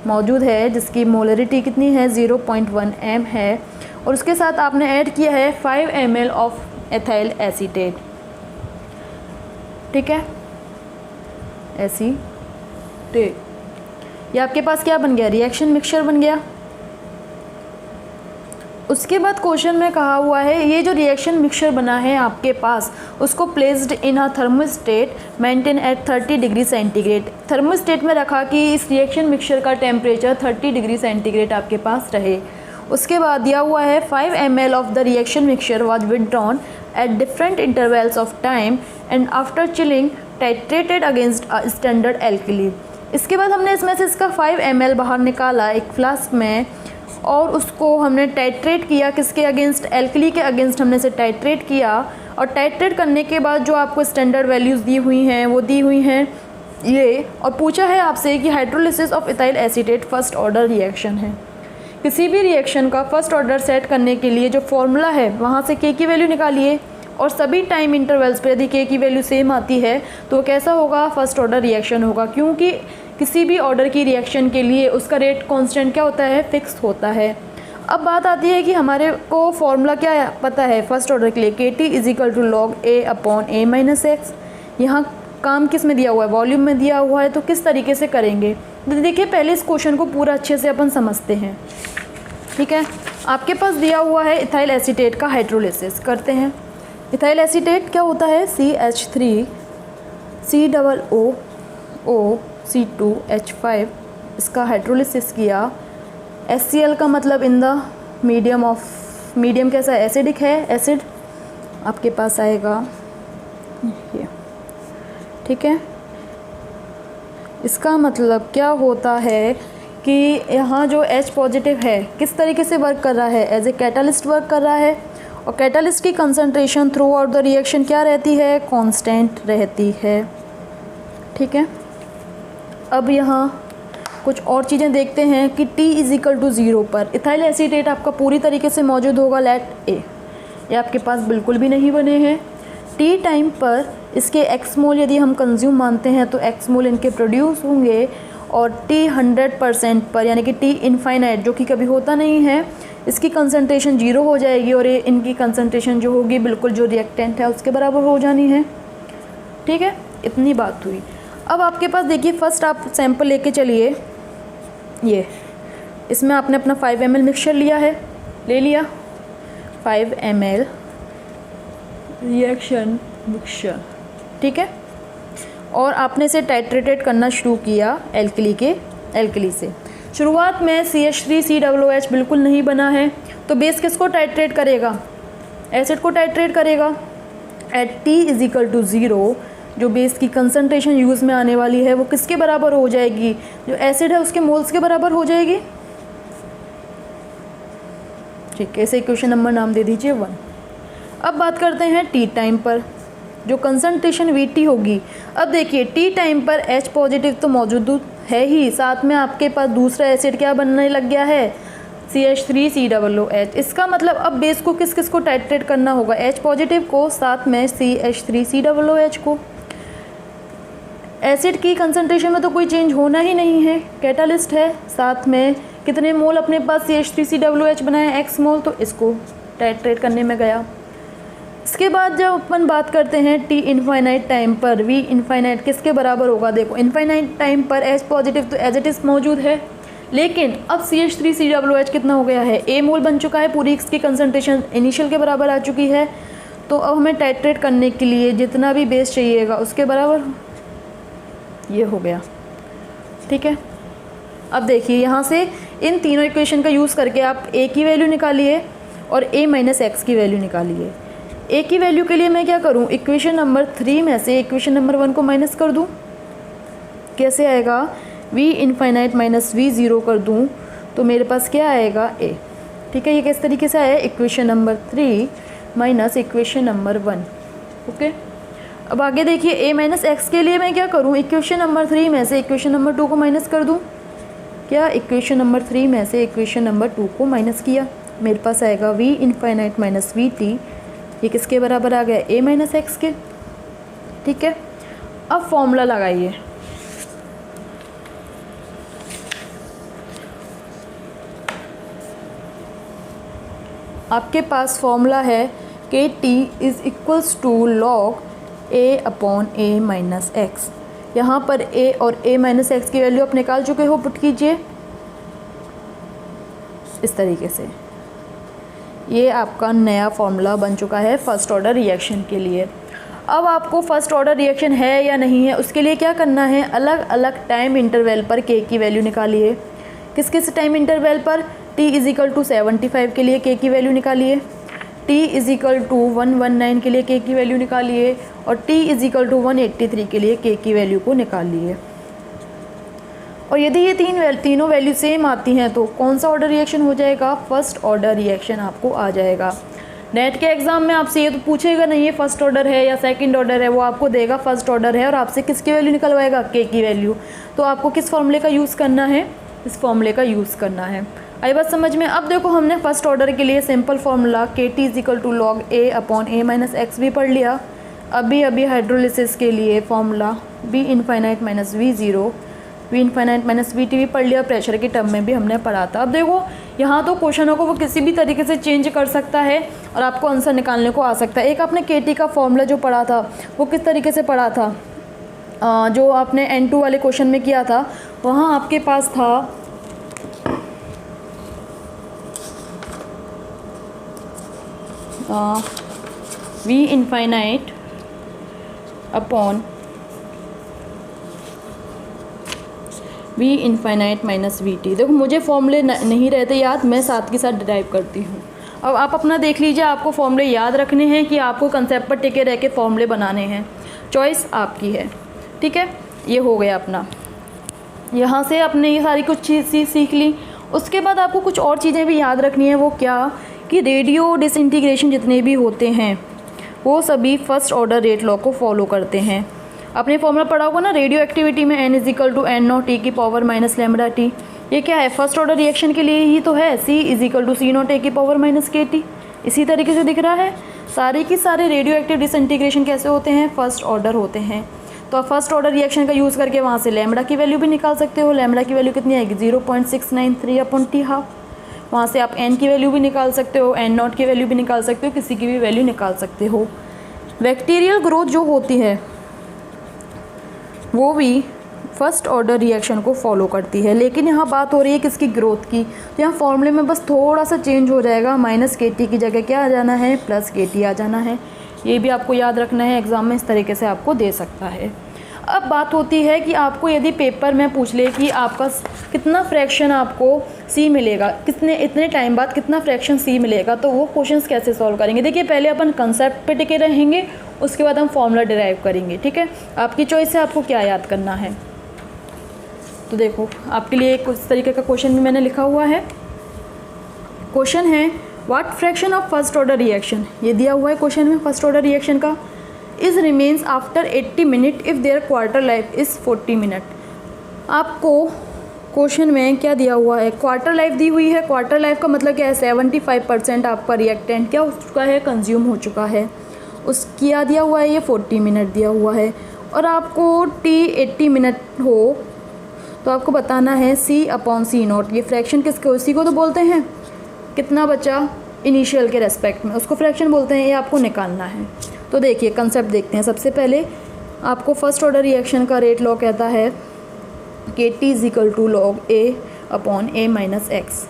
मौजूद है जिसकी मोलरिटी कितनी है 0.1 m है, और उसके साथ आपने ऐड किया है 5 ml ऑफ एथाइल एसीटेट, ठीक है, एसीटेट। ये आपके पास क्या बन गया, रिएक्शन मिक्सचर बन गया। उसके बाद क्वेश्चन में कहा हुआ है ये जो रिएक्शन मिक्सचर बना है आपके पास, उसको placed in a thermostat maintain at 30 degree centigrade. Thermostat में रखा कि इस रिएक्शन मिक्सचर का टेम्परेचर 30 डिग्री सेंटीग्रेड आपके पास रहे। उसके बाद दिया हुआ है 5 ml of the reaction mixture was withdrawn at different intervals of time and after chilling titrated against a standard alkali. इसके बाद हमने इसमें से इसका 5 ml बाहर निकाला एक फ्लास्क में, और उसको हमने टाइट्रेट किया किसके अगेंस्ट, एल्कली के अगेंस्ट हमने इसे टाइट्रेट किया। और टाइट्रेट करने के बाद जो आपको स्टैंडर्ड वैल्यूज़ दी हुई हैं वो दी हुई हैं ये, और पूछा है आपसे कि hydrolysis of ethyl acetate first order reaction है। किसी भी रिएक्शन का फर्स्ट ऑर्डर सेट करने के लिए जो फॉर्मूला है वहाँ से के की वैल्यू निकालिए, और सभी टाइम इंटरवल्स पे यदि के की वैल्यू सेम आती है तो कैसा होगा, फर्स्ट ऑर्डर रिएक्शन होगा, क्योंकि किसी भी ऑर्डर की रिएक्शन के लिए उसका रेट कांस्टेंट क्या होता है, फिक्स होता है। अब बात आती है कि हमारे को फॉर्मूला क्या पता है फर्स्ट ऑर्डर के लिए, K T is equal to log A upon A minus X. यहाँ काम किस में दिया हुआ है, वॉल्यूम में दिया हुआ है, तो किस तरीके से करेंगे देखिए। पहले इस क्वेश्चन को पूरा अच्छे से अपन समझते हैं, ठीक है। आपके पास दिया हुआ है इथाइल एसीटेट का हाइड्रोलिसिस करते हैं। इथाइल एसीटेट क्या होता है, CH3 COOC2H5 इसका हाइड्रोलिसिस किया। HCl का मतलब इन द मीडियम कैसा एसिडिक है, एसिड आपके पास आएगा ये, ठीक है। इसका मतलब क्या होता है कि यहाँ जो H पॉजिटिव है किस तरीके से वर्क कर रहा है, एज ए कैटालिस्ट वर्क कर रहा है, और कैटालिस्ट की concentration through out the reaction क्या रहती है, कांस्टेंट रहती है, ठीक है। अब यहाँ कुछ और चीज़ें देखते हैं कि T = 0 पर इथाइल एसीटेट आपका पूरी तरीके से मौजूद होगा, लेट ए, ये आपके पास बिल्कुल भी नहीं बने हैं। T टाइम पर इसके x मोल यदि हम कंज्यूम मानते हैं तो x मोल इनके प्रोड्यूस होंगे, और T 100% पर यानी कि T इनफाइनाइट जो कि कभी होता नहीं है, इसकी कंसंट्रेशन 0 हो जाएगी, और ये इनकी कंसंट्रेशन जो होगी बिल्कुल जो रिएक्टेंट है उसके बराबर हो जानी है, ठीक है। इतनी बात हुई। अब आपके पास देखिए, फर्स्ट आप सैंपल लेके चलिए, ये इसमें आपने अपना 5 ml मिक्सचर लिया है, ले लिया 5 ml रिएक्शन मिक्सचर, ठीक है, और आपने इसे टाइट्रेटेड करना शुरू किया एल्कली से। शुरुआत में CH3COOH बिल्कुल नहीं बना है, तो बेस किसको टाइट्रेट करेगा, एसिड को टाइट्रेट करेगा। एट T = 0 जो बेस की कंसंट्रेशन यूज़ में आने वाली है वो किसके बराबर हो जाएगी, जो एसिड है उसके मोल्स के बराबर हो जाएगी, ठीक है। इसे इक्वेशन नंबर नाम दे दीजिए 1। अब बात करते हैं T टाइम पर, जो कंसंट्रेशन VT होगी। अब देखिए T टाइम पर H पॉजिटिव तो मौजूद है ही, साथ में आपके पास दूसरा एसिड क्या बनने लग गया है, CH3COOH। इसका मतलब अब बेस को किस किस को टाइट्रेट करना होगा, H पॉजिटिव को, साथ में CH3COOH को। एसिड की कंसंट्रेशन में तो कोई चेंज होना ही नहीं है, कैटालिस्ट है, साथ में कितने मोल अपने पास CH3COOH बनाए, x मोल, तो इसको टाइट्रेट करने में गया। इसके बाद जब अपन बात करते हैं T इनफाइनाइट टाइम पर, V इनफाइनाइट किसके बराबर होगा, देखो इनफाइनाइट टाइम पर H पॉजिटिव तो एज इट इज़ मौजूद है, लेकिन अब CH3COOH कितना हो गया है, A मोल बन चुका है, पूरी इसकी कंसंट्रेशन इनिशियल के बराबर आ चुकी है। तो अब हमें टाइट्रेट करने के लिए जितना भी बेस चाहिएगा उसके बराबर ये हो गया, ठीक है। अब देखिए यहाँ से इन तीनों इक्वेशन का यूज़ करके आप A की वैल्यू निकालिए और A - x की वैल्यू निकालिए। A की वैल्यू के लिए मैं क्या करूँ, इक्वेशन नंबर 3 में से इक्वेशन नंबर 1 को माइनस कर दूँ, कैसे आएगा, V इनफाइनाइट माइनस V0 कर दूँ तो मेरे पास क्या आएगा, A, ठीक है। ये किस तरीके से आया, equation number 3 minus equation number 1, okay. अब आगे देखिए A - x के लिए मैं क्या करूँ, इक्वेशन नंबर 3 में से इक्वेशन नंबर 2 को माइनस कर दूँ, क्या, इक्वेशन नंबर 3 में से इक्वेशन नंबर 2 को माइनस किया, मेरे पास आएगा V इनफाइनाइट माइनस VT, ये किसके बराबर आ गया, A - x के, ठीक है। अब फॉर्मूला लगाइए, आपके पास फॉर्मूला है KT = log A/A - x। यहाँ पर A और A - x की वैल्यू आप निकाल चुके हो, पुट कीजिए इस तरीके से। ये आपका नया फॉर्मूला बन चुका है फर्स्ट ऑर्डर रिएक्शन के लिए। अब आपको फर्स्ट ऑर्डर रिएक्शन है या नहीं है उसके लिए क्या करना है, अलग अलग टाइम इंटरवल पर K की वैल्यू निकालिए। किस किस टाइम इंटरवल पर, T = 75 के लिए K की वैल्यू निकालिए, T = 119 के लिए K की वैल्यू निकालिए, और T = 183 के लिए K की वैल्यू को निकालिए। और यदि ये तीनों वैल्यू सेम आती हैं तो कौन सा ऑर्डर रिएक्शन हो जाएगा, फर्स्ट ऑर्डर रिएक्शन आपको आ जाएगा। नेट के एग्ज़ाम में आपसे ये तो पूछेगा नहीं है फर्स्ट ऑर्डर है या सेकंड ऑर्डर है, वो आपको देगा फर्स्ट ऑर्डर है और आपसे किसकी वैल्यू निकलवाएगा, K की वैल्यू। तो आपको किस फॉर्मूले का यूज़ करना है, इस फॉर्मूले का यूज़ करना है। आई बात समझ में। अब देखो हमने फर्स्ट ऑर्डर के लिए simple formula KT = log A/A - x भी पढ़ लिया। अभी हाइड्रोलिसिस के लिए formula V infinite minus V0, V infinite minus VT भी पढ़ लिया, प्रेशर के टर्म में भी हमने पढ़ा था। अब देखो यहाँ तो क्वेश्चनों को वो किसी भी तरीके से चेंज कर सकता है और आपको आंसर निकालने को आ सकता है। एक आपने KT का फॉर्मूला जो पढ़ा था वो किस तरीके से पढ़ा था, जो आपने N2 वाले क्वेश्चन में किया था, वहाँ आपके पास था V infinite upon V infinite minus V T. देखो मुझे फॉर्मूले नहीं रहते याद, मैं साथ के साथ डिराइव करती हूँ। अब आप अपना देख लीजिए, आपको फॉर्मूले याद रखने हैं कि आपको कंसेप्ट पर टिके रह के फॉर्मूले बनाने हैं, चॉइस आपकी है। ठीक है, ये हो गया अपना। यहाँ से आपने ये सारी कुछ चीज़ सीख ली। उसके बाद आपको कुछ और चीज़ें भी याद रखनी है। वो क्या कि रेडियो डिसइंटीग्रेशन जितने भी होते हैं वो सभी फर्स्ट ऑर्डर रेट लॉ को फॉलो करते हैं। आपने फॉर्मूला पढ़ा होगा ना, रेडियो एक्टिविटी में n is equal to N not T की पावर माइनस लैम्बडा टी। ये क्या है, फर्स्ट ऑर्डर रिएक्शन के लिए ही तो है, c is equal to C not A की पावर माइनस के टी। इसी तरीके से दिख रहा है। सारे की सारे रेडियो एक्टिव डिसइंटीग्रेशन कैसे होते हैं, फर्स्ट ऑर्डर होते हैं। तो आप फर्स्ट ऑर्डर रिएक्शन का यूज़ करके वहाँ से लैम्बडा की वैल्यू भी निकाल सकते हो। लैम्बडा की वैल्यू कितनी आएगी, 0.693 अपॉन टी हाफ। वहाँ से आप n की वैल्यू भी निकाल सकते हो, n नॉट की वैल्यू भी निकाल सकते हो, किसी की भी वैल्यू निकाल सकते हो। बैक्टीरियल ग्रोथ जो होती है वो भी फर्स्ट ऑर्डर रिएक्शन को फॉलो करती है, लेकिन यहाँ बात हो रही है किसकी, ग्रोथ की। तो यहाँ फॉर्मूले में बस थोड़ा सा चेंज हो जाएगा, माइनस के टी की जगह क्या आ जाना है, प्लस के टी आ जाना है। ये भी आपको याद रखना है, एग्ज़ाम में इस तरीके से आपको दे सकता है। अब बात होती है कि आपको यदि पेपर में पूछ ले कि आपका कितना फ्रैक्शन आपको सी मिलेगा, कितने इतने टाइम बाद कितना फ्रैक्शन सी मिलेगा, तो वो क्वेश्चंस कैसे सॉल्व करेंगे। देखिए पहले अपन कंसेप्ट पे टिके रहेंगे, उसके बाद हम फॉर्मूला डिराइव करेंगे। ठीक है, आपकी चॉइस है आपको क्या याद करना है। तो देखो आपके लिए एक इस तरीके का क्वेश्चन भी मैंने लिखा हुआ है। क्वेश्चन है what fraction of first order reaction, ये दिया हुआ है क्वेश्चन में फर्स्ट ऑर्डर रिएक्शन का, is remains after 80 minute if their quarter life is 40 minute. आपको क्वेश्चन में क्या दिया हुआ है, क्वार्टर लाइफ दी हुई है। क्वार्टर लाइफ का मतलब क्या है, 75% आपका रिएक्टेंट क्या हो चुका है, कंज्यूम हो चुका है। उस क्या दिया हुआ है, ये 40 मिनट दिया हुआ है। और आपको टी 80 मिनट हो तो आपको बताना है सी अपॉन सी नॉट। ये फ्रैक्शन किसके, उसी को तो बोलते हैं कितना बचा इनिशियल के रेस्पेक्ट में, उसको फ्रैक्शन बोलते हैं। ये आपको निकालना है। तो देखिए कंसेप्ट देखते हैं। सबसे पहले आपको फर्स्ट ऑर्डर रिएक्शन का रेट लॉ कहता है कि T is equal to log A upon A minus X.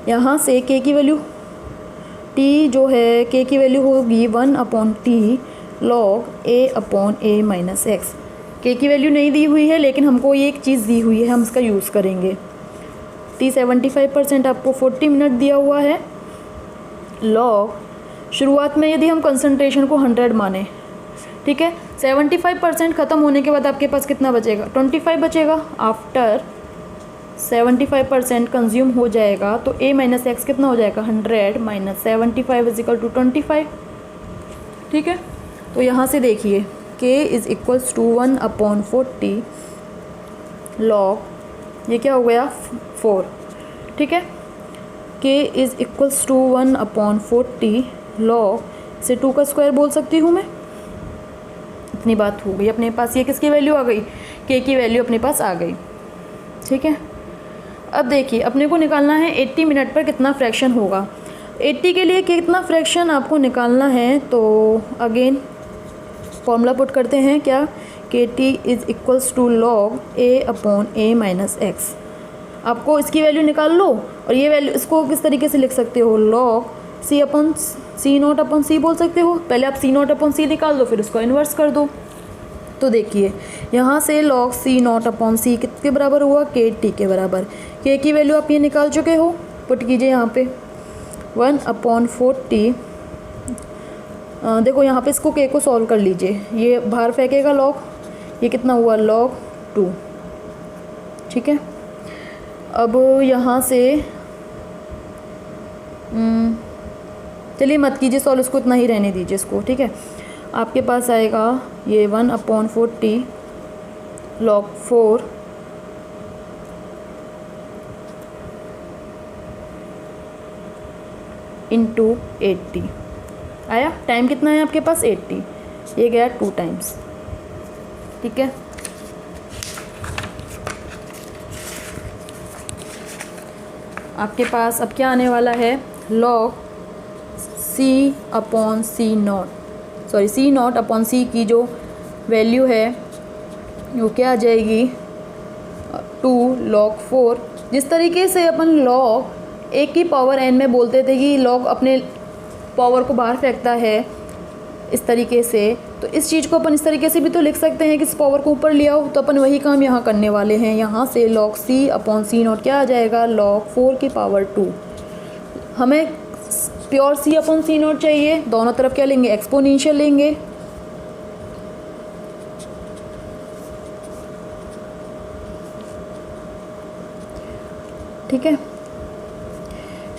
यहाँ से के की वैल्यू, टी जो है के की वैल्यू होगी 1 upon T log A upon A minus X. के की वैल्यू नहीं दी हुई है, लेकिन हमको ये एक चीज़ दी हुई है, हम इसका यूज़ करेंगे। टी 75% आपको 40 मिनट दिया हुआ है। लॉग शुरुआत में यदि हम कंसंट्रेशन को 100 माने, ठीक है, 75% ख़त्म होने के बाद आपके पास कितना बचेगा, 25 बचेगा। आफ्टर 75% कंज्यूम हो जाएगा तो a माइनस एक्स कितना हो जाएगा, 100 माइनस 75 इज इक्वल टू 25। ठीक है, तो यहाँ से देखिए k is equals to 1 upon 40 log, ये क्या हो गया 4। ठीक है, k is equals to 1 upon 40 log से 2 का स्क्वायर बोल सकती हूँ मैं। इतनी बात हो गई अपने पास। ये किसकी वैल्यू आ गई, k की वैल्यू अपने पास आ गई। ठीक है, अब देखिए अपने को निकालना है 80 मिनट पर कितना फ्रैक्शन होगा। 80 के लिए कितना फ्रैक्शन आपको निकालना है, तो अगेन फॉर्मूला पुट करते हैं क्या, K T is equals to log A upon A minus X. आपको इसकी वैल्यू निकाल लो, और ये वैल्यू इसको किस तरीके से लिख सकते हो, log c upon c naught upon c बोल सकते हो। पहले आप सी नॉट अपॉन सी निकाल दो, फिर उसको इन्वर्स कर दो। तो देखिए यहाँ से लॉग सी नॉट अपॉन सी कितने बराबर हुआ, के टी के बराबर। के की वैल्यू आप ये निकाल चुके हो, पुट कीजिए यहाँ पे 1 अपॉन 40। देखो यहाँ पे इसको के को सॉल्व कर लीजिए, ये बाहर फेंकेगा लॉग, ये कितना हुआ लॉग 2। ठीक है, अब यहाँ से चलिए मत कीजिए सॉल्व, इसको इतना ही रहने दीजिए इसको। ठीक है, आपके पास आएगा ये 1 अपॉन 40 लॉग 4 इंटू 80 आया। टाइम कितना है आपके पास 80, ये गया 2 टाइम्स। ठीक है, आपके पास अब क्या आने वाला है, log c upon c naught, sorry c naught upon c की जो वैल्यू है वो क्या आ जाएगी 2 लॉग 4। जिस तरीके से अपन लॉग एक की पावर n में बोलते थे कि लॉग अपने पावर को बाहर फेंकता है इस तरीके से। तो इस चीज़ को अपन इस तरीके से भी तो लिख सकते हैं कि इस पावर को ऊपर ले आओ, तो अपन वही काम यहाँ करने वाले हैं। यहाँ से log c upon c not क्या आ जाएगा, log 4 की पावर 2। हमें pure c upon c not चाहिए, दोनों तरफ क्या लेंगे, एक्सपोनेंशियल लेंगे। ठीक है,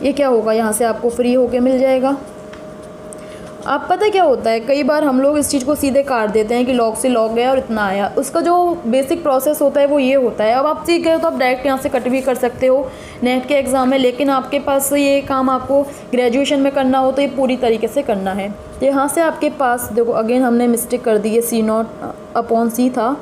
ये क्या होगा, यहाँ से आपको फ्री होके मिल जाएगा। आप पता क्या होता है, कई बार हम लोग इस चीज़ को सीधे काट देते हैं कि log से log गया और इतना आया। उसका जो बेसिक प्रोसेस होता है वो ये होता है। अब आप सीख गए हो तो आप डायरेक्ट यहाँ से कट भी कर सकते हो नेट के एग्ज़ाम में, लेकिन आपके पास ये काम आपको ग्रेजुएशन में करना हो तो ये पूरी तरीके से करना है। तो यहाँ से आपके पास देखो, अगेन हमने मिस्टेक कर दी है, c नॉट अपॉन c था,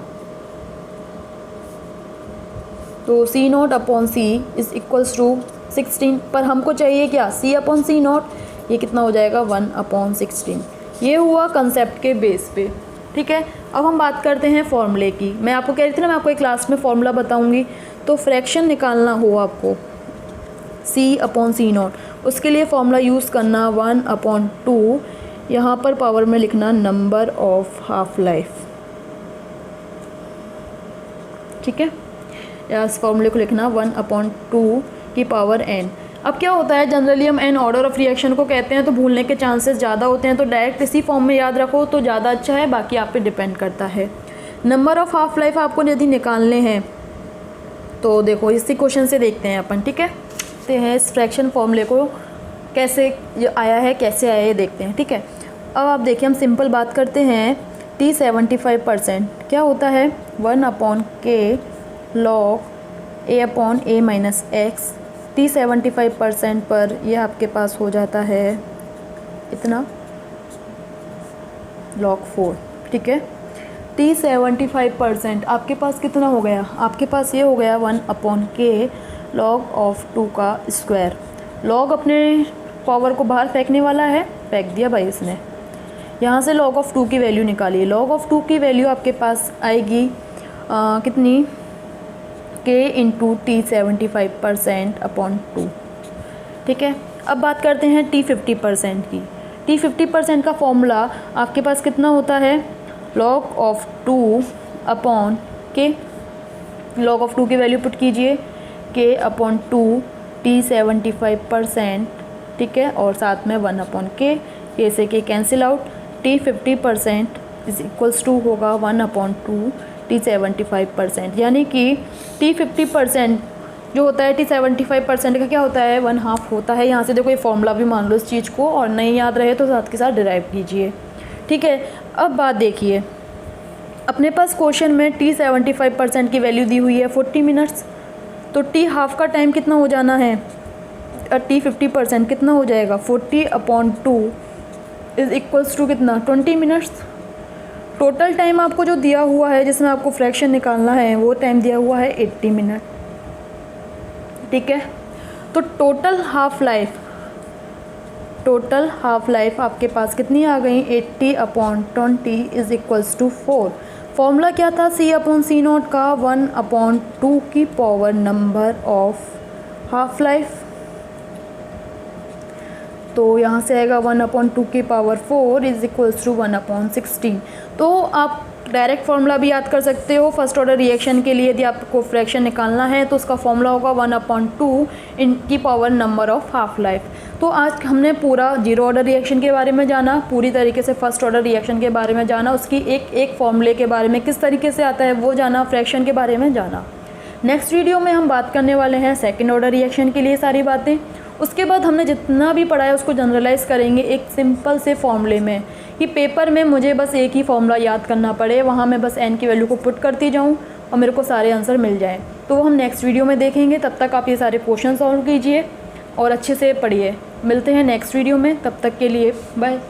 तो c not upon c is equals to 16, पर हमको चाहिए क्या, c अपॉन c नॉट, ये कितना हो जाएगा 1 अपॉन 16। ये हुआ कंसेप्ट के बेस पे। ठीक है, अब हम बात करते हैं फॉर्मूले की। मैं आपको कह रही थी ना, मैं आपको एक क्लास में फॉर्मूला बताऊंगी। तो फ्रैक्शन निकालना हो आपको c अपॉन c नॉट, उसके लिए फॉर्मूला यूज़ करना 1 अपॉन 2, यहाँ पर पावर में लिखना नंबर ऑफ हाफ लाइफ। ठीक है, या इस फॉर्मूले को लिखना 1 अपॉन 2 की पावर n। अब क्या होता है, जनरली हम n ऑर्डर ऑफ रिएक्शन को कहते हैं तो भूलने के चांसेस ज़्यादा होते हैं, तो डायरेक्ट इसी फॉर्म में याद रखो तो ज़्यादा अच्छा है, बाकी आप पे डिपेंड करता है। नंबर ऑफ हाफ लाइफ आपको यदि निकालने हैं तो देखो इसी क्वेश्चन से देखते हैं अपन। ठीक है, तो है इस फ्रैक्शन फॉर्मूले को कैसे आया है, कैसे आया है देखते हैं। ठीक है, अब आप देखिए, हम सिंपल बात करते हैं। t 75% क्या होता है, 1 upon k log a upon a minus x. t 75% पर यह आपके पास हो जाता है इतना, log 4। ठीक है, t 75% आपके पास कितना हो गया, आपके पास ये हो गया 1 अपॉन k log ऑफ 2 का स्क्वायर। log अपने पावर को बाहर फेंकने वाला है, फेंक दिया भाई इसने। यहाँ से log ऑफ 2 की वैल्यू निकालिए। log ऑफ 2 की वैल्यू आपके पास आएगी कितनी, k इंटू t 75% अपॉन 2। ठीक है, अब बात करते हैं t 50% की। t 50% का फॉर्मूला आपके पास कितना होता है, log of 2 upon k। log of 2 की वैल्यू पुट कीजिए, k अपॉन 2 t 75%। ठीक है, और साथ में 1 अपॉन k, k से k cancel out. t 50% is equals to होगा 1 अपॉन 2 t 75%, यानी कि t 50% जो होता है t 75% का क्या होता है, 1/2 होता है। यहाँ से देखो ये फॉर्मूला भी मान लो इस चीज़ को, और नहीं याद रहे तो साथ के साथ डिराइव कीजिए। ठीक है, अब बात देखिए, अपने पास क्वेश्चन में t 75% की वैल्यू दी हुई है 40 मिनट्स, तो t हाफ का टाइम कितना हो जाना है, t 50% कितना हो जाएगा, 40 अपॉन 2 इज़ इक्वल्स टू कितना, 20 मिनट्स। टोटल टाइम आपको जो दिया हुआ है जिसमें आपको फ्रैक्शन निकालना है वो टाइम दिया हुआ है 80 मिनट। ठीक है, तो टोटल हाफ लाइफ आपके पास कितनी आ गई, 80 upon 20 is equals to 4। Formula क्या था, c अपॉन c नॉट का 1 अपॉन 2 की power number of half life. तो यहाँ से आएगा 1 अपॉन 2 की power 4 is equals to 1 upon 16। तो आप डायरेक्ट फार्मूला भी याद कर सकते हो फर्स्ट ऑर्डर रिएक्शन के लिए। यदि आपको फ्रैक्शन निकालना है तो उसका फॉर्मूला होगा 1 अपॉन 2 इनकी power number of half life. तो आज हमने पूरा जीरो ऑर्डर रिएक्शन के बारे में जाना, पूरी तरीके से फर्स्ट ऑर्डर रिएक्शन के बारे में जाना, उसकी एक फॉर्मूले के बारे में किस तरीके से आता है वो जाना, फ्रैक्शन के बारे में जाना। नेक्स्ट वीडियो में हम बात करने वाले हैं सेकेंड ऑर्डर रिएक्शन के लिए सारी बातें। उसके बाद हमने जितना भी पढ़ा है उसको जनरलाइज़ करेंगे एक सिंपल से फॉर्मूले में, कि पेपर में मुझे बस एक ही फॉर्मूला याद करना पड़े, वहाँ मैं बस n की वैल्यू को पुट करती जाऊँ और मेरे को सारे आंसर मिल जाएँ। तो वो हम नेक्स्ट वीडियो में देखेंगे। तब तक आप ये सारे क्वेश्चन सॉल्व कीजिए और अच्छे से पढ़िए। मिलते हैं नेक्स्ट वीडियो में, तब तक के लिए बाय।